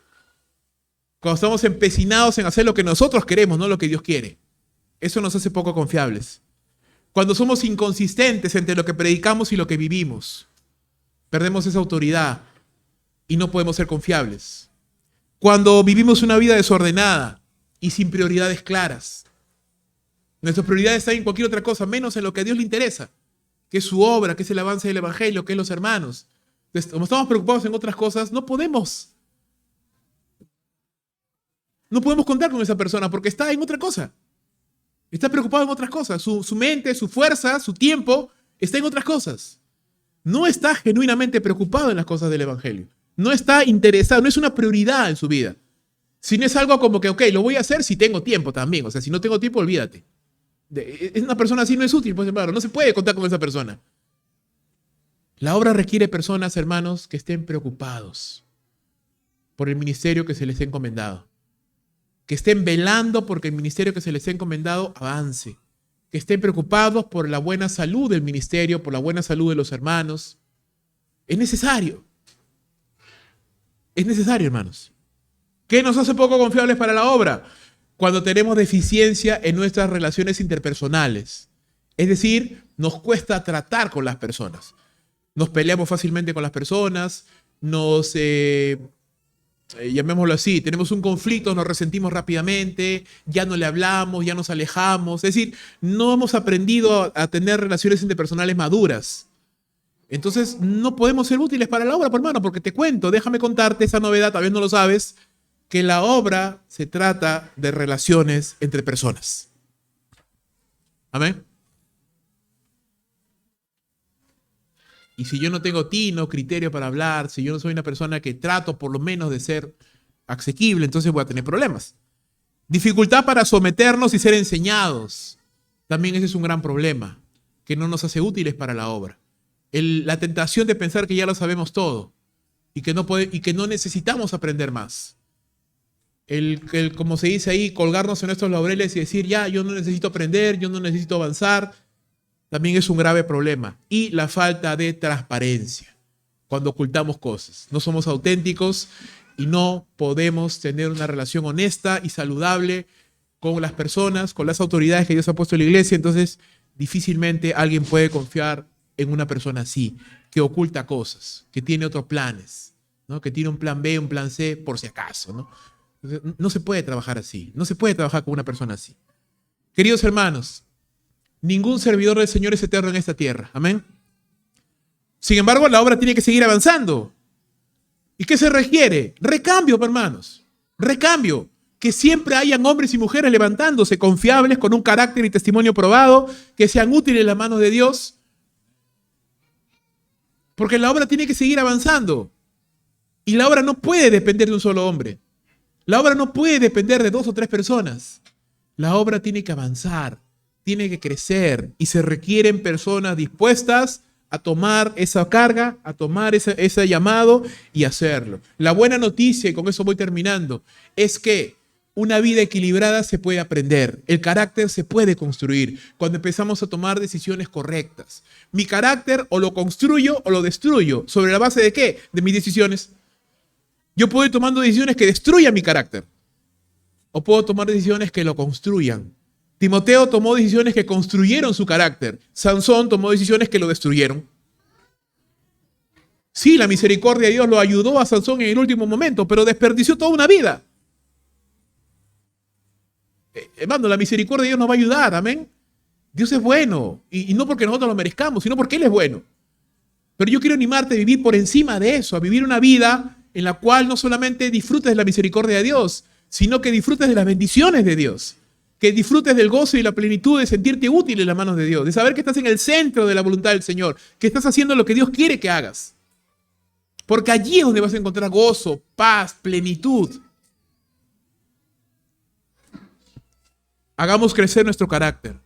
Cuando estamos empecinados en hacer lo que nosotros queremos, no lo que Dios quiere. Eso nos hace poco confiables. Cuando somos inconsistentes entre lo que predicamos y lo que vivimos, perdemos esa autoridad y no podemos ser confiables. Cuando vivimos una vida desordenada y sin prioridades claras, nuestras prioridades están en cualquier otra cosa, menos en lo que a Dios le interesa, que es su obra, que es el avance del evangelio, que es los hermanos. Entonces, como estamos preocupados en otras cosas, no podemos contar con esa persona porque está en otra cosa. Está preocupado en otras cosas. Su mente, su fuerza, su tiempo está en otras cosas. No está genuinamente preocupado en las cosas del evangelio. No está interesado, no es una prioridad en su vida. Si no es algo como que, ok, lo voy a hacer si tengo tiempo también. O sea, si no tengo tiempo, olvídate. Una persona así no es útil, pues, hermano. No se puede contar con esa persona. La obra requiere personas, hermanos, que estén preocupados por el ministerio que se les ha encomendado. Que estén velando porque el ministerio que se les ha encomendado avance. Que estén preocupados por la buena salud del ministerio, por la buena salud de los hermanos. Es necesario. Es necesario, hermanos. ¿Qué nos hace poco confiables para la obra? cuando tenemos deficiencia en nuestras relaciones interpersonales. Es decir, nos cuesta tratar con las personas. Nos peleamos fácilmente con las personas, llamémoslo así, tenemos un conflicto, nos resentimos rápidamente, ya no le hablamos, ya nos alejamos. Es decir, no hemos aprendido a tener relaciones interpersonales maduras. Entonces, no podemos ser útiles para la obra, por hermano, porque te cuento, déjame contarte esa novedad, tal vez no lo sabes, que la obra se trata de relaciones entre personas. Amén. Y si yo no tengo tino, criterio para hablar, si yo no soy una persona que trato por lo menos de ser asequible, entonces voy a tener problemas. Dificultad para someternos y ser enseñados. También ese es un gran problema, que no nos hace útiles para la obra. La tentación de pensar que ya lo sabemos todo y que no necesitamos aprender más. Como se dice ahí, colgarnos en nuestros laureles y decir, ya, yo no necesito aprender, yo no necesito avanzar, también es un grave problema. Y la falta de transparencia, cuando ocultamos cosas. No somos auténticos y no podemos tener una relación honesta y saludable con las personas, con las autoridades que Dios ha puesto en la iglesia. Entonces, difícilmente alguien puede confiar en una persona así, que oculta cosas, que tiene otros planes, ¿no? Que tiene un plan B, un plan C, por si acaso, ¿no? Entonces, no se puede trabajar así, no se puede trabajar con una persona así. Queridos hermanos, ningún servidor del Señor es eterno en esta tierra. Amén. Sin embargo, la obra tiene que seguir avanzando. ¿Y qué se requiere? Recambio, hermanos. Recambio. Que siempre hayan hombres y mujeres levantándose, confiables, con un carácter y testimonio probado, que sean útiles en las manos de Dios. Porque la obra tiene que seguir avanzando. Y la obra no puede depender de un solo hombre. La obra no puede depender de 2 o 3 personas. La obra tiene que avanzar, tiene que crecer y se requieren personas dispuestas a tomar esa carga, a tomar ese llamado y hacerlo. La buena noticia, y con eso voy terminando, es que una vida equilibrada se puede aprender. El carácter se puede construir cuando empezamos a tomar decisiones correctas. Mi carácter o lo construyo o lo destruyo. ¿Sobre la base de qué? De mis decisiones. Yo puedo ir tomando decisiones que destruyan mi carácter o puedo tomar decisiones que lo construyan. Timoteo tomó decisiones que construyeron su carácter. Sansón tomó decisiones que lo destruyeron. Sí, la misericordia de Dios lo ayudó a Sansón en el último momento, pero desperdició toda una vida. Hermano, la misericordia de Dios nos va a ayudar, amén. Dios es bueno, y no porque nosotros lo merezcamos, sino porque Él es bueno. Pero yo quiero animarte a vivir por encima de eso, a vivir una vida en la cual no solamente disfrutes de la misericordia de Dios, sino que disfrutes de las bendiciones de Dios. Que disfrutes del gozo y la plenitud de sentirte útil en las manos de Dios, de saber que estás en el centro de la voluntad del Señor, que estás haciendo lo que Dios quiere que hagas. Porque allí es donde vas a encontrar gozo, paz, plenitud. Hagamos crecer nuestro carácter.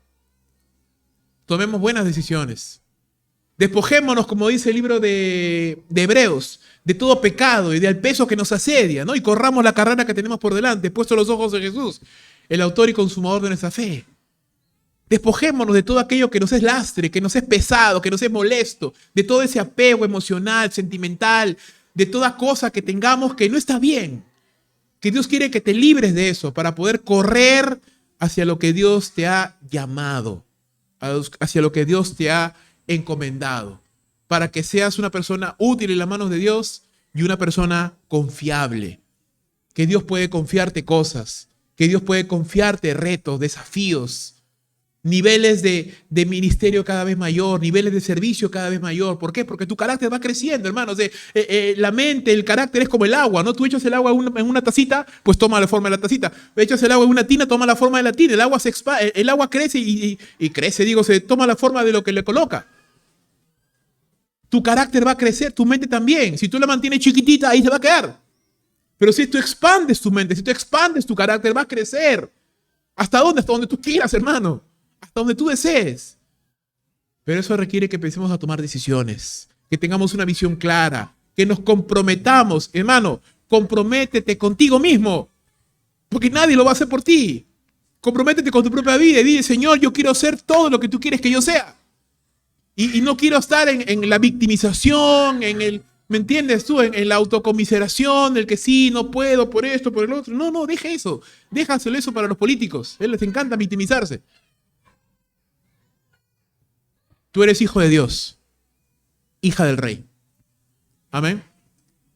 Tomemos buenas decisiones. Despojémonos, como dice el libro de Hebreos, de todo pecado y del peso que nos asedia, ¿no? Y corramos la carrera que tenemos por delante, puestos los ojos en Jesús, el autor y consumador de nuestra fe. Despojémonos de todo aquello que nos es lastre, que nos es pesado, que nos es molesto, de todo ese apego emocional, sentimental, de toda cosa que tengamos que no está bien. Que Dios quiere que te libres de eso para poder correr hacia lo que Dios te ha llamado, hacia lo que Dios te ha encomendado, para que seas una persona útil en las manos de Dios y una persona confiable. Que Dios puede confiarte cosas, que Dios puede confiarte retos, desafíos, niveles de ministerio cada vez mayor, niveles de servicio cada vez mayor. ¿Por qué? Porque tu carácter va creciendo, hermanos. La mente, el carácter es como el agua, ¿no? Tú echas el agua en una tacita, pues toma la forma de la tacita. Echas el agua en una tina, toma la forma de la tina. El agua crece y crece, se toma la forma de lo que le coloca. Tu carácter va a crecer, tu mente también. Si tú la mantienes chiquitita, ahí se va a quedar. Pero si tú expandes tu mente, si tú expandes tu carácter, va a crecer. ¿Hasta dónde? Hasta donde tú quieras, hermano. Hasta donde tú desees. Pero eso requiere que empecemos a tomar decisiones, que tengamos una visión clara, que nos comprometamos. Hermano, comprométete contigo mismo, porque nadie lo va a hacer por ti. Comprométete con tu propia vida y dile, Señor, yo quiero ser todo lo que tú quieres que yo sea. Y no quiero estar en la victimización, en ¿Me entiendes tú? En la autocomiseración, el que sí, no puedo por esto, por el otro. No, no, deja eso. Déjaselo eso para los políticos. A ellos les encanta victimizarse. Tú eres hijo de Dios, hija del Rey. Amén.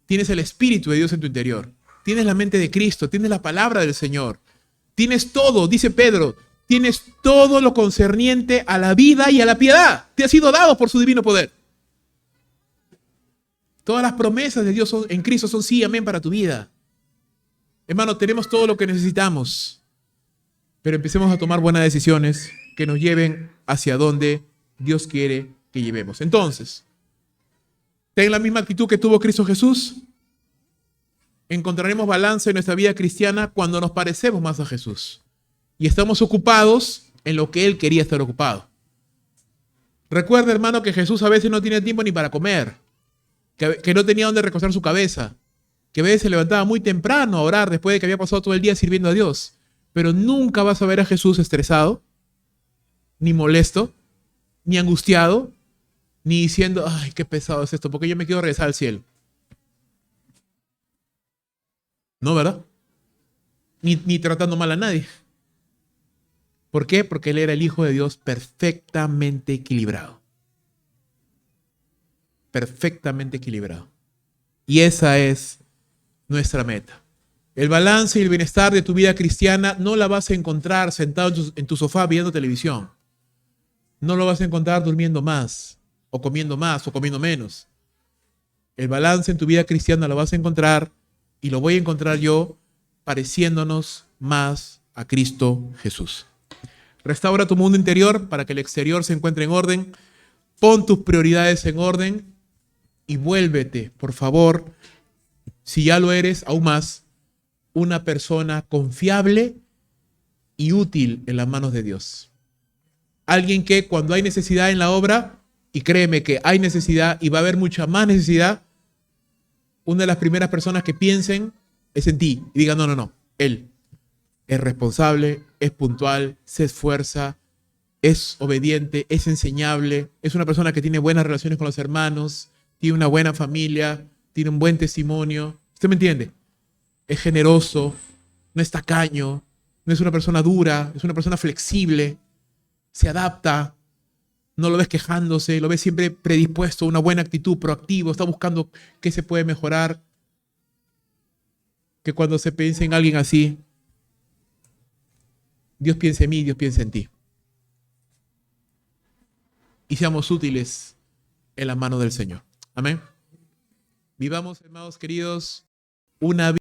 Tienes el Espíritu de Dios en tu interior. Tienes la mente de Cristo, tienes la palabra del Señor. Tienes todo, dice Pedro, tienes todo lo concerniente a la vida y a la piedad. Te ha sido dado por su divino poder. Todas las promesas de Dios en Cristo son sí, amén para tu vida. Hermano, tenemos todo lo que necesitamos. Pero empecemos a tomar buenas decisiones que nos lleven hacia donde Dios quiere que llevemos. Entonces, ten la misma actitud que tuvo Cristo Jesús. Encontraremos balance en nuestra vida cristiana cuando nos parecemos más a Jesús y estamos ocupados en lo que Él quería estar ocupado. Recuerda, hermano, que Jesús a veces no tenía tiempo ni para comer, que no tenía dónde recostar su cabeza, que a veces se levantaba muy temprano a orar después de que había pasado todo el día sirviendo a Dios. Pero nunca vas a ver a Jesús estresado, ni molesto, ni angustiado, ni diciendo, ay, qué pesado es esto, porque yo me quiero regresar al cielo. No, ¿verdad? Ni tratando mal a nadie. ¿Por qué? Porque Él era el Hijo de Dios perfectamente equilibrado. Perfectamente equilibrado. Y esa es nuestra meta. El balance y el bienestar de tu vida cristiana no la vas a encontrar sentado en tu sofá viendo televisión. No lo vas a encontrar durmiendo más, o comiendo menos. El balance en tu vida cristiana lo vas a encontrar, y lo voy a encontrar yo, pareciéndonos más a Cristo Jesús. Restaura tu mundo interior para que el exterior se encuentre en orden. Pon tus prioridades en orden y vuélvete, por favor, si ya lo eres, aún más, una persona confiable y útil en las manos de Dios. Alguien que cuando hay necesidad en la obra, y créeme que hay necesidad y va a haber mucha más necesidad, una de las primeras personas que piensen es en ti y digan, no, Él es responsable, es puntual, se esfuerza, es obediente, es enseñable, es una persona que tiene buenas relaciones con los hermanos, tiene una buena familia, tiene un buen testimonio. ¿Usted me entiende? Es generoso, no es tacaño, no es una persona dura, es una persona flexible, se adapta, no lo ves quejándose, lo ves siempre predispuesto a una buena actitud, proactivo, está buscando qué se puede mejorar. Que cuando se piense en alguien así, Dios piensa en mí, Dios piensa en ti. Y seamos útiles en la mano del Señor. Amén. Vivamos, hermanos queridos, una vida